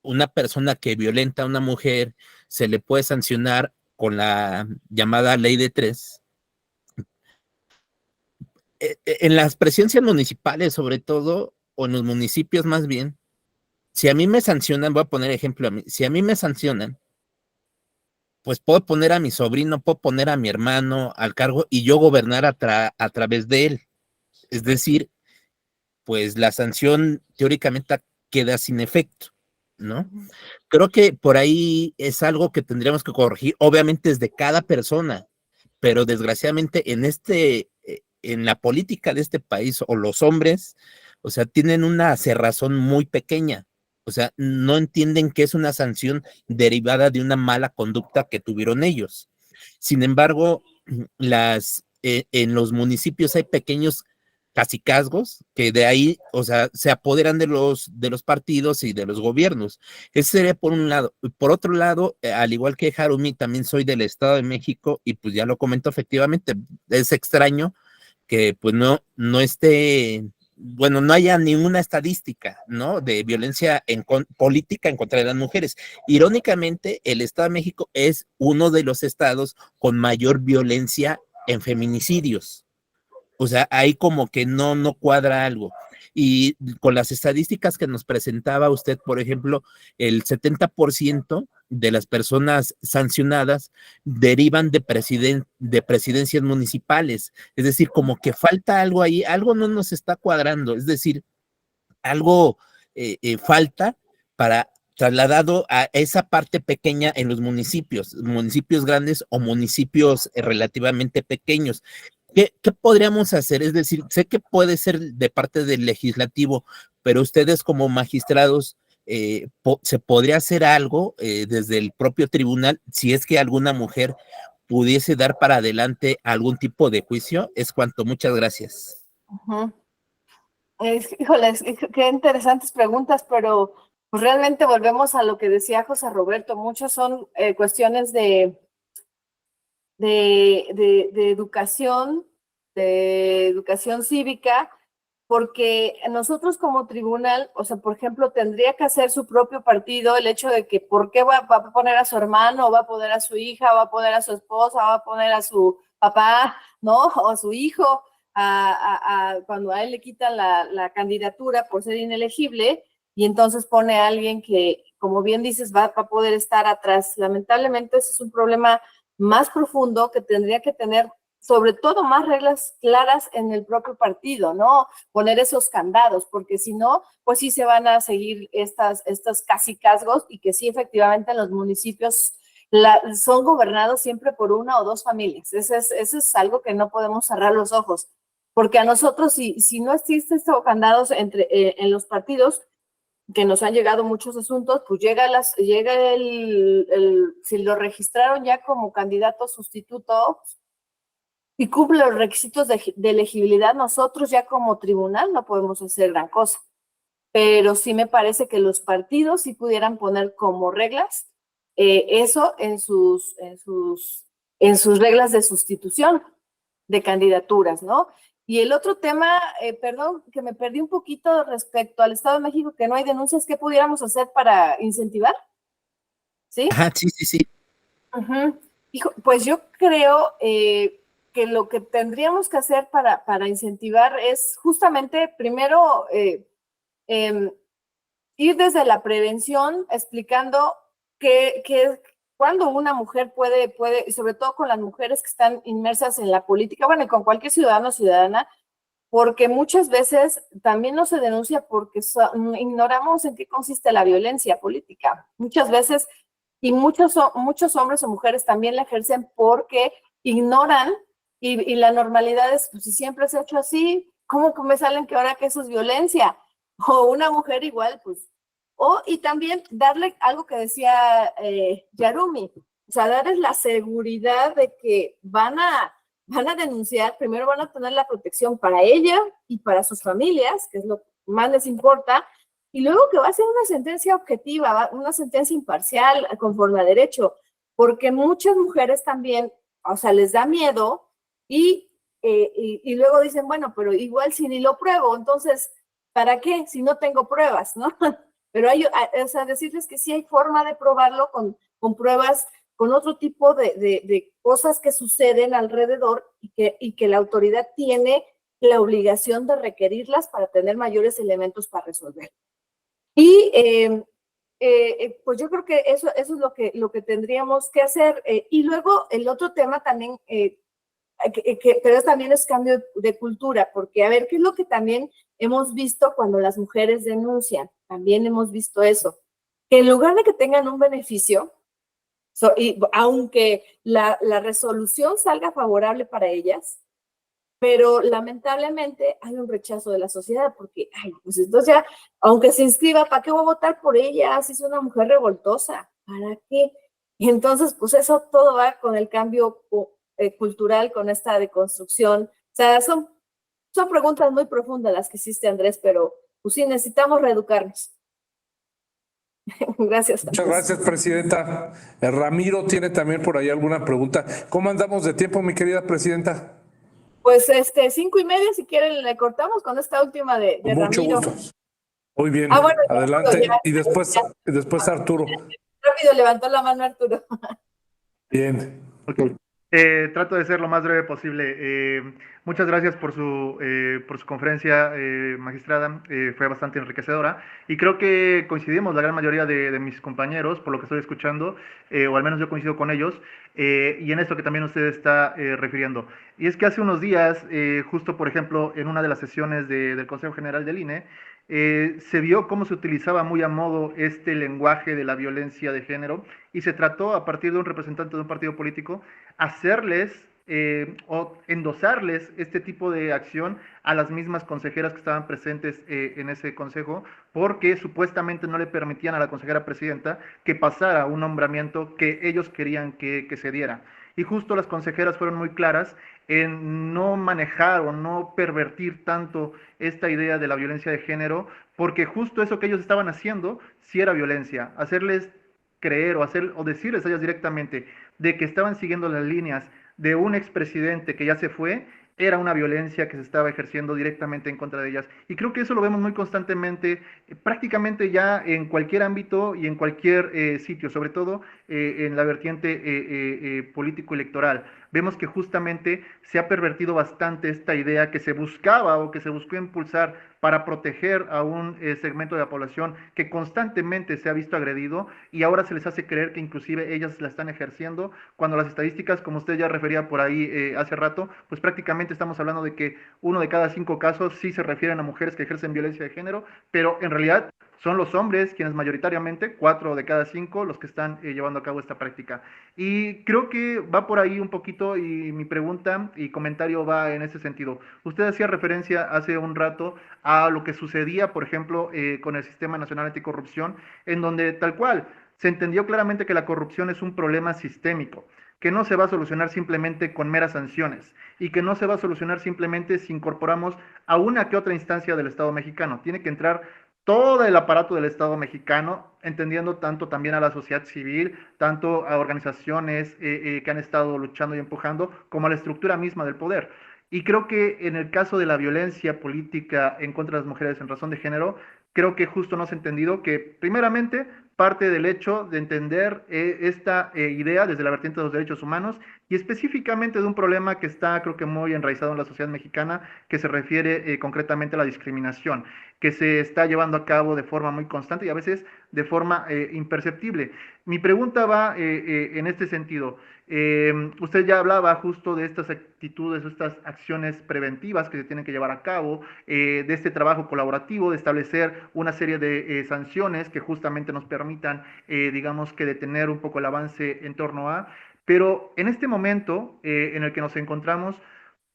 una persona que violenta a una mujer se le puede sancionar con la llamada ley de tres? En las presidencias municipales, sobre todo, o en los municipios más bien, si a mí me sancionan, voy a poner ejemplo a mí, si a mí me sancionan, pues puedo poner a mi sobrino, puedo poner a mi hermano al cargo y yo gobernar a través de él. Es decir, pues la sanción teóricamente queda sin efecto, ¿no? Creo que por ahí es algo que tendríamos que corregir, obviamente es de cada persona, pero desgraciadamente en la política de este país, o los hombres, o sea, tienen una cerrazón muy pequeña. O sea, no entienden que es una sanción derivada de una mala conducta que tuvieron ellos. Sin embargo, en los municipios hay pequeños cacicazgos que de ahí, o sea, se apoderan de los partidos y de los gobiernos. Ese sería por un lado. Por otro lado, al igual que Harumi, también soy del Estado de México y pues ya lo comento efectivamente, es extraño que pues no esté, bueno, no haya ninguna estadística, ¿no? De violencia política en contra de las mujeres. Irónicamente, el Estado de México es uno de los estados con mayor violencia en feminicidios. O sea, ahí como que no cuadra algo. Y con las estadísticas que nos presentaba usted, por ejemplo, el 70% de las personas sancionadas derivan de presidencias municipales. Es decir, como que falta algo ahí, algo no nos está cuadrando. Es decir, algo falta para trasladado a esa parte pequeña en los municipios grandes o municipios relativamente pequeños. ¿Qué podríamos hacer? Es decir, sé que puede ser de parte del legislativo, pero ustedes como magistrados, ¿se podría hacer algo desde el propio tribunal si es que alguna mujer pudiese dar para adelante algún tipo de juicio? Es cuanto, muchas gracias. Ujú. Híjoles, qué interesantes preguntas, pero pues realmente volvemos a lo que decía José Roberto. Muchos son cuestiones de educación cívica, porque nosotros como tribunal, o sea, por ejemplo, tendría que hacer su propio partido el hecho de que por qué va a poner a su hermano, o va a poner a su hija, o va a poner a su esposa, o va a poner a su papá, ¿no? O a su hijo, cuando a él le quitan la candidatura por ser inelegible, y entonces pone a alguien que, como bien dices, va a poder estar atrás. Lamentablemente ese es un problema más profundo que tendría que tener sobre todo más reglas claras en el propio partido, ¿no? Poner esos candados, porque si no, pues sí se van a seguir estos cacicazgos y que sí, efectivamente, en los municipios son gobernados siempre por una o dos familias. Eso es algo que no podemos cerrar los ojos, porque a nosotros, si no existen estos candados en los partidos, que nos han llegado muchos asuntos, pues si lo registraron ya como candidato sustituto y cumple los requisitos de elegibilidad, nosotros ya como tribunal no podemos hacer gran cosa. Pero sí me parece que los partidos sí pudieran poner como reglas eso en sus reglas de sustitución de candidaturas, ¿no? Y el otro tema, perdón, que me perdí un poquito respecto al Estado de México, que no hay denuncias, ¿qué pudiéramos hacer para incentivar? ¿Sí? Ajá, sí. Uh-huh. Hijo, pues yo creo que lo que tendríamos que hacer para incentivar es justamente, primero, ir desde la prevención explicando cuando una mujer puede, y sobre todo con las mujeres que están inmersas en la política, bueno, y con cualquier ciudadano o ciudadana, porque muchas veces también no se denuncia porque ignoramos en qué consiste la violencia política. Muchas veces, y muchos hombres o mujeres también la ejercen porque ignoran y la normalidad es, pues si siempre se ha hecho así, ¿cómo me salen que ahora que eso es violencia? O una mujer igual, pues. Y también darle algo que decía Yarumi, o sea, darles la seguridad de que van a denunciar, primero van a tener la protección para ella y para sus familias, que es lo que más les importa, y luego que va a ser una sentencia objetiva, una sentencia imparcial, conforme a derecho, porque muchas mujeres también, o sea, les da miedo y luego dicen, bueno, pero igual si ni lo pruebo, entonces, ¿para qué? Si no tengo pruebas, ¿no? Pero o sea, decirles que sí hay forma de probarlo con pruebas, con otro tipo de cosas que suceden alrededor y que la autoridad tiene la obligación de requerirlas para tener mayores elementos para resolver. Y pues yo creo que eso es lo que tendríamos que hacer. Y luego el otro tema también, pero también es cambio de cultura, porque a ver, ¿qué es lo que también hemos visto cuando las mujeres denuncian? También hemos visto eso, que en lugar de que tengan un beneficio, Y aunque la resolución salga favorable para ellas, pero lamentablemente hay un rechazo de la sociedad porque, ay, pues entonces ya, aunque se inscriba, ¿para qué voy a votar por ella si es una mujer revoltosa? ¿Para qué? Y entonces, pues eso todo va con el cambio cultural, con esta deconstrucción. O sea, son preguntas muy profundas las que hiciste, Andrés, pero pues sí, necesitamos reeducarnos. Gracias. Muchas gracias, presidenta. Ramiro tiene también por ahí alguna pregunta. ¿Cómo andamos de tiempo, mi querida presidenta? Pues 5:30, si quieren, le cortamos con esta última de Con mucho Ramiro. gusto. Muy bien, Bueno, adelante. ya, Y después Arturo. rápido levantó la mano Arturo. Bien. Ok. Trato de ser lo más breve posible. Muchas gracias por su conferencia, magistrada. Fue bastante enriquecedora y creo que coincidimos la gran mayoría de mis compañeros, por lo que estoy escuchando, o al menos yo coincido con ellos, y en esto que también usted está refiriendo. Y es que hace unos días, justo por ejemplo, en una de las sesiones del Consejo General del INE, se vio cómo se utilizaba muy a modo este lenguaje de la violencia de género y se trató a partir de un representante de un partido político hacerles o endosarles este tipo de acción a las mismas consejeras que estaban presentes en ese consejo, porque supuestamente no le permitían a la consejera presidenta que pasara un nombramiento que ellos querían que se diera. Y justo las consejeras fueron muy claras en no manejar o no pervertir tanto esta idea de la violencia de género, porque justo eso que ellos estaban haciendo sí era violencia, hacerles creer o decirles a ellas directamente de que estaban siguiendo las líneas de un expresidente que ya se fue, era una violencia que se estaba ejerciendo directamente en contra de ellas. Y creo que eso lo vemos muy constantemente, prácticamente ya en cualquier ámbito y en cualquier sitio, sobre todo en la vertiente político-electoral. Vemos que justamente se ha pervertido bastante esta idea que se buscaba o que se buscó impulsar para proteger a un segmento de la población que constantemente se ha visto agredido y ahora se les hace creer que inclusive ellas la están ejerciendo, cuando las estadísticas, como usted ya refería por ahí hace rato, pues prácticamente estamos hablando de que 1 de cada 5 casos sí se refieren a mujeres que ejercen violencia de género, pero en realidad son los hombres quienes mayoritariamente, 4 de cada 5, los que están llevando a cabo esta práctica. Y creo que va por ahí un poquito y mi pregunta y comentario va en ese sentido. Usted hacía referencia hace un rato a lo que sucedía, por ejemplo, con el Sistema Nacional Anticorrupción, en donde tal cual se entendió claramente que la corrupción es un problema sistémico, que no se va a solucionar simplemente con meras sanciones y que no se va a solucionar simplemente si incorporamos a una que otra instancia del Estado mexicano. Tiene que entrar todo el aparato del Estado mexicano, entendiendo tanto también a la sociedad civil, tanto a organizaciones que han estado luchando y empujando, como a la estructura misma del poder. Y creo que en el caso de la violencia política en contra de las mujeres en razón de género, creo que justo no se ha entendido que, primeramente, parte del hecho de entender esta idea desde la vertiente de los derechos humanos y específicamente de un problema que está, creo que muy enraizado en la sociedad mexicana, que se refiere concretamente a la discriminación, que se está llevando a cabo de forma muy constante y a veces de forma imperceptible. Mi pregunta va en este sentido. Usted ya hablaba justo de estas actitudes, estas acciones preventivas que se tienen que llevar a cabo, de este trabajo colaborativo, de establecer una serie de sanciones que justamente nos permitan, digamos que detener un poco el avance en torno a, pero en este momento en el que nos encontramos,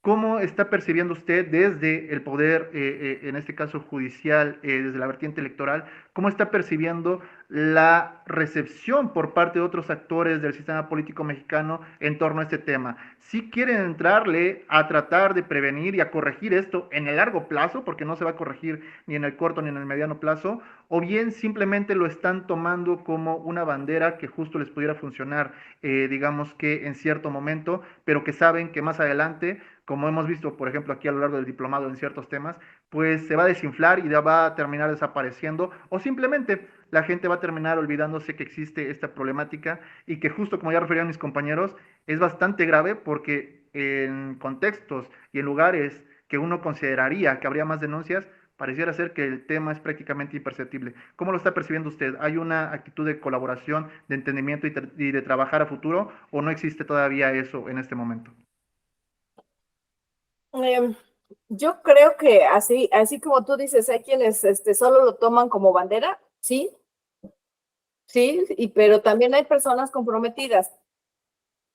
¿cómo está percibiendo usted desde el poder, en este caso judicial, desde la vertiente electoral, cómo está percibiendo la recepción por parte de otros actores del sistema político mexicano en torno a este tema? ¿Sí quieren entrarle a tratar de prevenir y a corregir esto en el largo plazo, porque no se va a corregir ni en el corto ni en el mediano plazo, o bien simplemente lo están tomando como una bandera que justo les pudiera funcionar, digamos que en cierto momento, pero que saben que más adelante, como hemos visto, por ejemplo, aquí a lo largo del diplomado en ciertos temas, pues se va a desinflar y ya va a terminar desapareciendo, o simplemente la gente va a terminar olvidándose que existe esta problemática y que justo como ya referían mis compañeros, es bastante grave porque en contextos y en lugares que uno consideraría que habría más denuncias, pareciera ser que el tema es prácticamente imperceptible. ¿Cómo lo está percibiendo usted? ¿Hay una actitud de colaboración, de entendimiento y de trabajar a futuro o no existe todavía eso en este momento? Yo creo que así como tú dices, hay quienes solo lo toman como bandera, sí, ¿sí? Pero también hay personas comprometidas.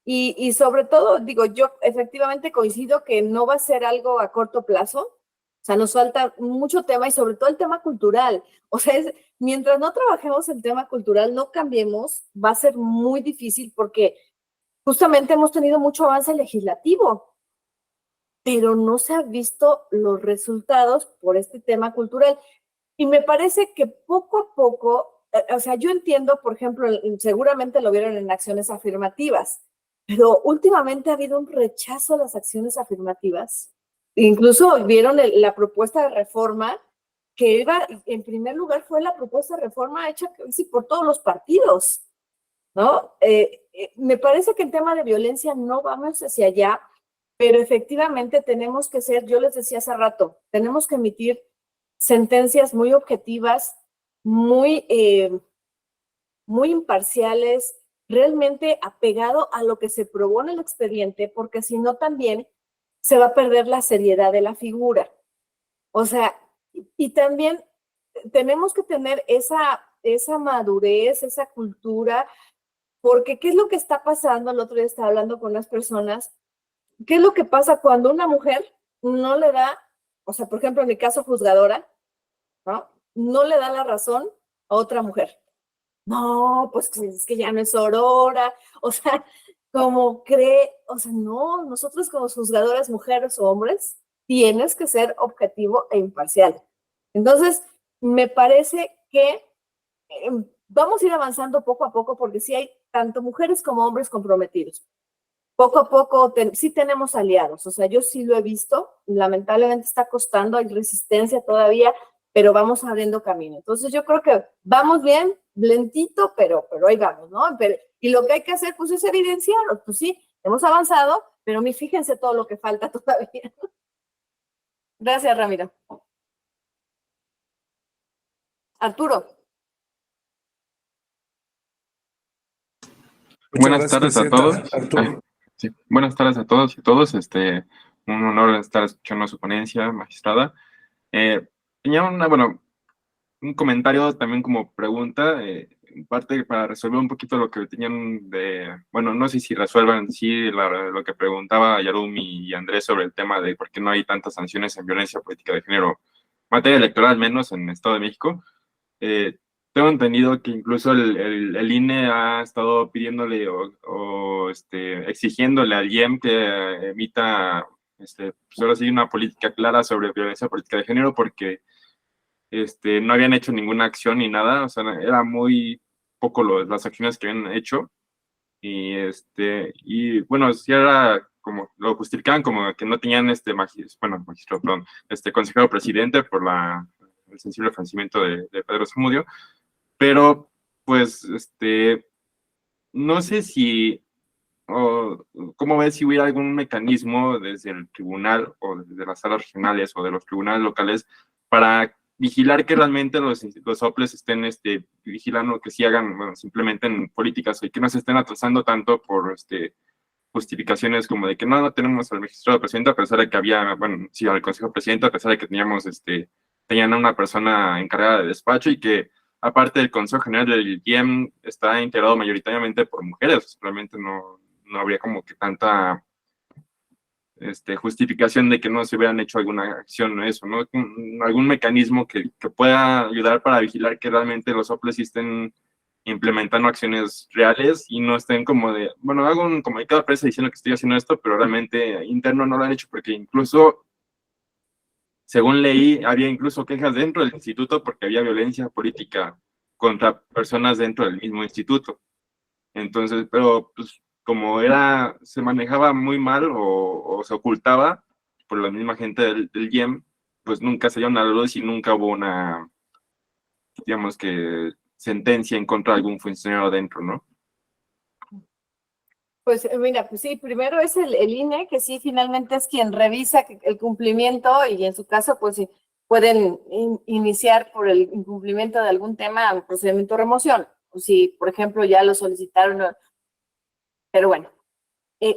Y sobre todo, digo, yo efectivamente coincido que no va a ser algo a corto plazo, o sea, nos falta mucho tema y sobre todo el tema cultural. O sea, mientras no trabajemos el tema cultural, no cambiemos, va a ser muy difícil porque justamente hemos tenido mucho avance legislativo, pero no se han visto los resultados por este tema cultural. Y me parece que poco a poco, o sea, yo entiendo, por ejemplo, seguramente lo vieron en acciones afirmativas, pero últimamente ha habido un rechazo a las acciones afirmativas. Incluso vieron la propuesta de reforma que iba, en primer lugar, fue la propuesta de reforma hecha casi por todos los partidos, ¿no? Me parece que en tema de violencia no vamos hacia allá, pero efectivamente tenemos que ser, yo les decía hace rato, tenemos que emitir sentencias muy objetivas, muy, muy imparciales, realmente apegado a lo que se probó en el expediente, porque si no también se va a perder la seriedad de la figura. O sea, y también tenemos que tener esa madurez, esa cultura, porque ¿qué es lo que está pasando? El otro día estaba hablando con unas personas, ¿qué es lo que pasa cuando una mujer no le da, o sea, por ejemplo, en mi caso juzgadora, ¿no? No le da la razón a otra mujer. No, pues es que ya no es aurora, o sea, como cree, o sea, no, nosotros como juzgadoras, mujeres o hombres, tienes que ser objetivo e imparcial. Entonces, me parece que vamos a ir avanzando poco a poco porque sí hay tanto mujeres como hombres comprometidos. Poco a poco sí tenemos aliados, o sea, yo sí lo he visto, lamentablemente está costando, hay resistencia todavía, pero vamos abriendo camino. Entonces yo creo que vamos bien, lentito, pero ahí vamos, ¿no? Y lo que hay que hacer, pues, es evidenciarlo. Pues sí, hemos avanzado, pero fíjense todo lo que falta todavía. Gracias, Ramiro. Arturo. Buenas tardes a todos. Arturo. Sí, buenas tardes a todos y todos. Un honor estar escuchando su ponencia, magistrada. Tenía un comentario también como pregunta, en parte para resolver un poquito lo que tenían no sé si resuelvan lo que preguntaba Yarumi y Andrés sobre el tema de por qué no hay tantas sanciones en violencia política de género, materia electoral menos en el Estado de México. Tengo entendido que incluso el INE ha estado pidiéndole exigiéndole al IEM que emita pues ahora sí una política clara sobre violencia política de género porque no habían hecho ninguna acción ni nada, o sea, era muy poco las acciones que habían hecho y bueno, sí era como, lo justificaban como que no tenían consejero presidente por el sensible fallecimiento de Pedro Zamudio, pero pues no sé cómo ves si hubiera algún mecanismo desde el tribunal o desde las salas regionales o de los tribunales locales para vigilar que realmente los OPLES estén vigilando que sí hagan, simplemente en políticas y que no se estén atrasando tanto por justificaciones como de que no tenemos al magistrado presidente a pesar de que había, sí, al consejo presidente a pesar de que tenían a una persona encargada de despacho y que aparte del Consejo General del IEM está integrado mayoritariamente por mujeres, realmente no habría como que tanta justificación de que no se hubieran hecho alguna acción o eso, ¿no? Algún mecanismo que pueda ayudar para vigilar que realmente los OPLES estén implementando acciones reales y no estén como hago un comunicado de prensa diciendo que estoy haciendo esto, pero realmente interno no lo han hecho porque incluso, según leí, había incluso quejas dentro del instituto porque había violencia política contra personas dentro del mismo instituto. Entonces, pero pues como se manejaba muy mal o se ocultaba por la misma gente del IEM, pues nunca se dio una luz y nunca hubo una, digamos que, sentencia en contra de algún funcionario dentro, ¿no? Pues mira, pues sí, primero es el INE, que sí, finalmente es quien revisa el cumplimiento y en su caso, pues sí, pueden iniciar por el incumplimiento de algún tema un procedimiento de remoción. O si, por ejemplo, ya lo solicitaron. Pero bueno,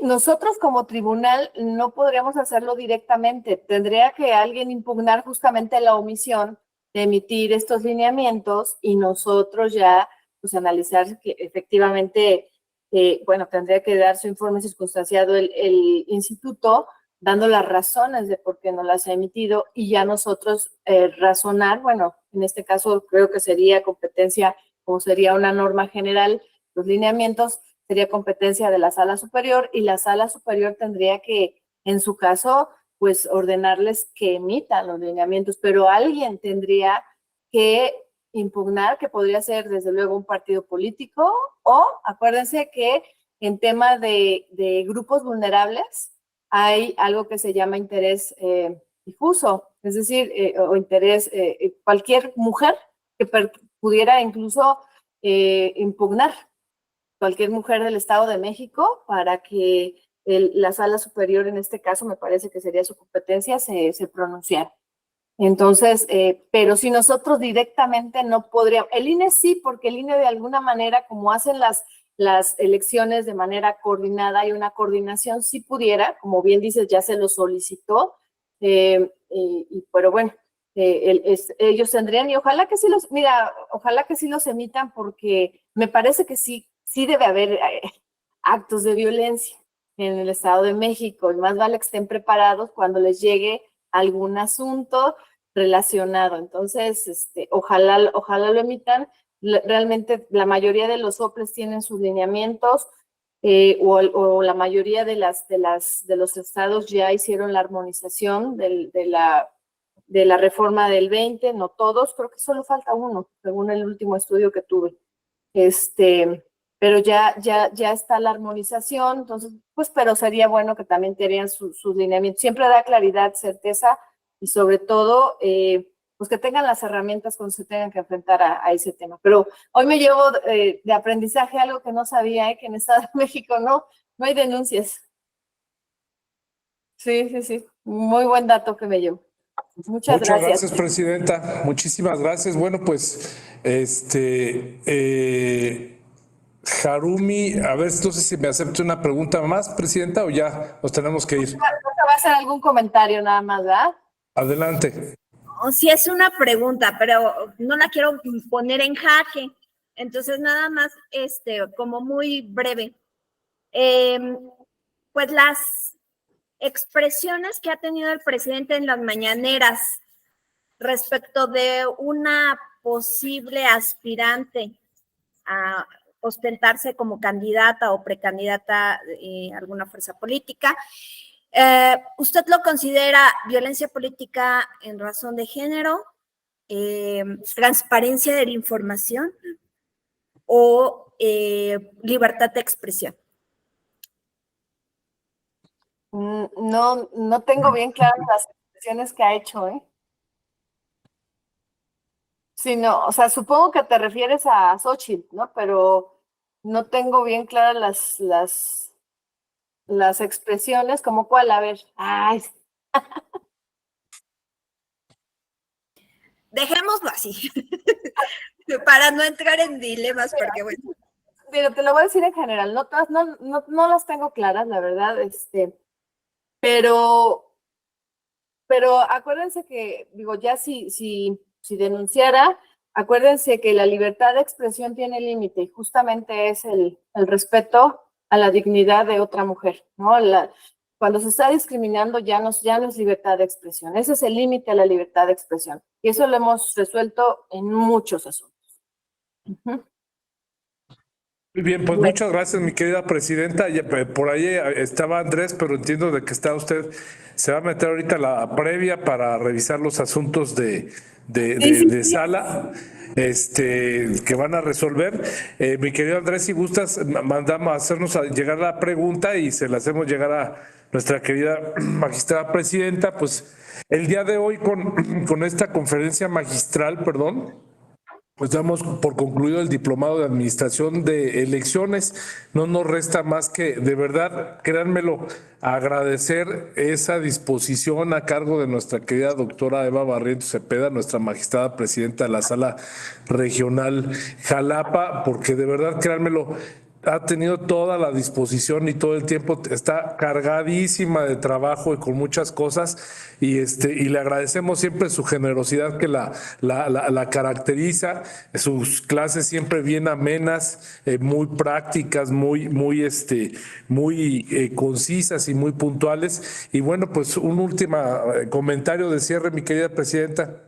nosotros como tribunal no podríamos hacerlo directamente. Tendría que alguien impugnar justamente la omisión de emitir estos lineamientos y nosotros ya pues analizar que efectivamente, bueno, tendría que dar su informe circunstanciado el instituto, dando las razones de por qué no las ha emitido y ya nosotros razonar, bueno, en este caso creo que sería competencia, como sería una norma general, los lineamientos, sería competencia de la sala superior y la sala superior tendría que, en su caso, pues ordenarles que emitan los lineamientos, pero alguien tendría que impugnar, que podría ser desde luego un partido político o acuérdense que en tema de grupos vulnerables hay algo que se llama interés difuso, es decir, o interés, cualquier mujer que pudiera incluso impugnar, cualquier mujer del Estado de México para que la sala superior, en este caso me parece que sería su competencia, se pronunciara. Entonces, pero si nosotros directamente no podríamos, el INE sí, porque el INE de alguna manera, como hacen las elecciones de manera coordinada y una coordinación, sí pudiera, como bien dices, ya se lo solicitó, pero bueno, ellos tendrían, y ojalá que sí ojalá que sí los emitan, porque me parece que sí debe haber actos de violencia en el Estado de México, y más vale que estén preparados cuando les llegue algún asunto relacionado. Entonces, ojalá lo emitan. Realmente la mayoría de los OPLES tienen sus lineamientos, o la mayoría de los estados ya hicieron la armonización de la reforma del 20, no todos, creo que solo falta uno, según el último estudio que tuve. Pero ya está la armonización, entonces, pues, pero sería bueno que también tengan sus lineamientos. Siempre da claridad, certeza y sobre todo, pues que tengan las herramientas cuando se tengan que enfrentar a ese tema. Pero hoy me llevo de aprendizaje algo que no sabía, que en Estado de México no hay denuncias. Sí, muy buen dato que me llevo. Muchas gracias, presidenta. Muchísimas gracias. Bueno, pues, Harumi, a ver, no sé si me acepta una pregunta más, presidenta, o ya nos tenemos que ir. ¿Va a hacer algún comentario nada más, verdad? Adelante. Sí, es una pregunta, pero no la quiero poner en jaque. Entonces, nada más, como muy breve. Pues las expresiones que ha tenido el presidente en las mañaneras respecto de una posible aspirante a ostentarse como candidata o precandidata a alguna fuerza política, ¿usted lo considera violencia política en razón de género, transparencia de la información o libertad de expresión? No tengo bien claras las expresiones que ha hecho, Sí, no, o sea, supongo que te refieres a Xochitl, ¿no? Pero no tengo bien claras las expresiones, como cuál, a ver. Ay. Dejémoslo así, para no entrar en dilemas, porque bueno. Pero te lo voy a decir en general, no las tengo claras, la verdad, pero acuérdense que, digo, ya si denunciara, acuérdense que la libertad de expresión tiene límite y justamente es el respeto a la dignidad de otra mujer, ¿no? Cuando se está discriminando ya no es libertad de expresión, ese es el límite a la libertad de expresión y eso lo hemos resuelto en muchos asuntos. Muy bien, pues muchas gracias, mi querida presidenta. Por ahí estaba Andrés, pero entiendo de que está usted, se va a meter ahorita la previa para revisar los asuntos de sala que van a resolver. Mi querido Andrés, si gustas, mandamos a hacernos llegar la pregunta y se la hacemos llegar a nuestra querida magistrada presidenta. Pues el día de hoy con esta conferencia magistral, pues damos por concluido el diplomado de administración de elecciones. No nos resta más que, de verdad, créanmelo, agradecer esa disposición a cargo de nuestra querida doctora Eva Barrientos Cepeda, nuestra magistrada presidenta de la Sala Regional Jalapa, porque de verdad, créanmelo, ha tenido toda la disposición y todo el tiempo, está cargadísima de trabajo y con muchas cosas, y le agradecemos siempre su generosidad que la caracteriza, sus clases siempre bien amenas, muy prácticas, muy concisas y muy puntuales. Y bueno, pues un último comentario de cierre, mi querida presidenta.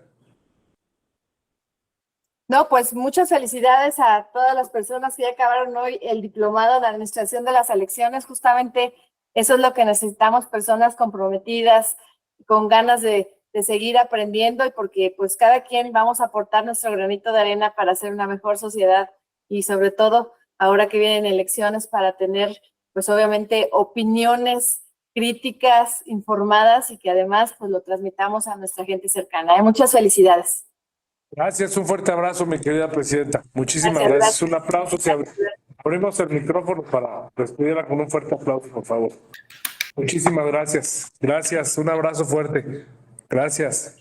No, pues muchas felicidades a todas las personas que ya acabaron hoy el diplomado de administración de las elecciones. Justamente eso es lo que necesitamos, personas comprometidas, con ganas de seguir aprendiendo, y porque pues cada quien vamos a aportar nuestro granito de arena para hacer una mejor sociedad, y sobre todo ahora que vienen elecciones, para tener pues obviamente opiniones críticas, informadas, y que además pues lo transmitamos a nuestra gente cercana. Muchas felicidades. Gracias, un fuerte abrazo, mi querida presidenta. Muchísimas gracias. Un aplauso. Abrimos el micrófono para despedirla con un fuerte aplauso, por favor. Muchísimas gracias. Gracias, un abrazo fuerte. Gracias.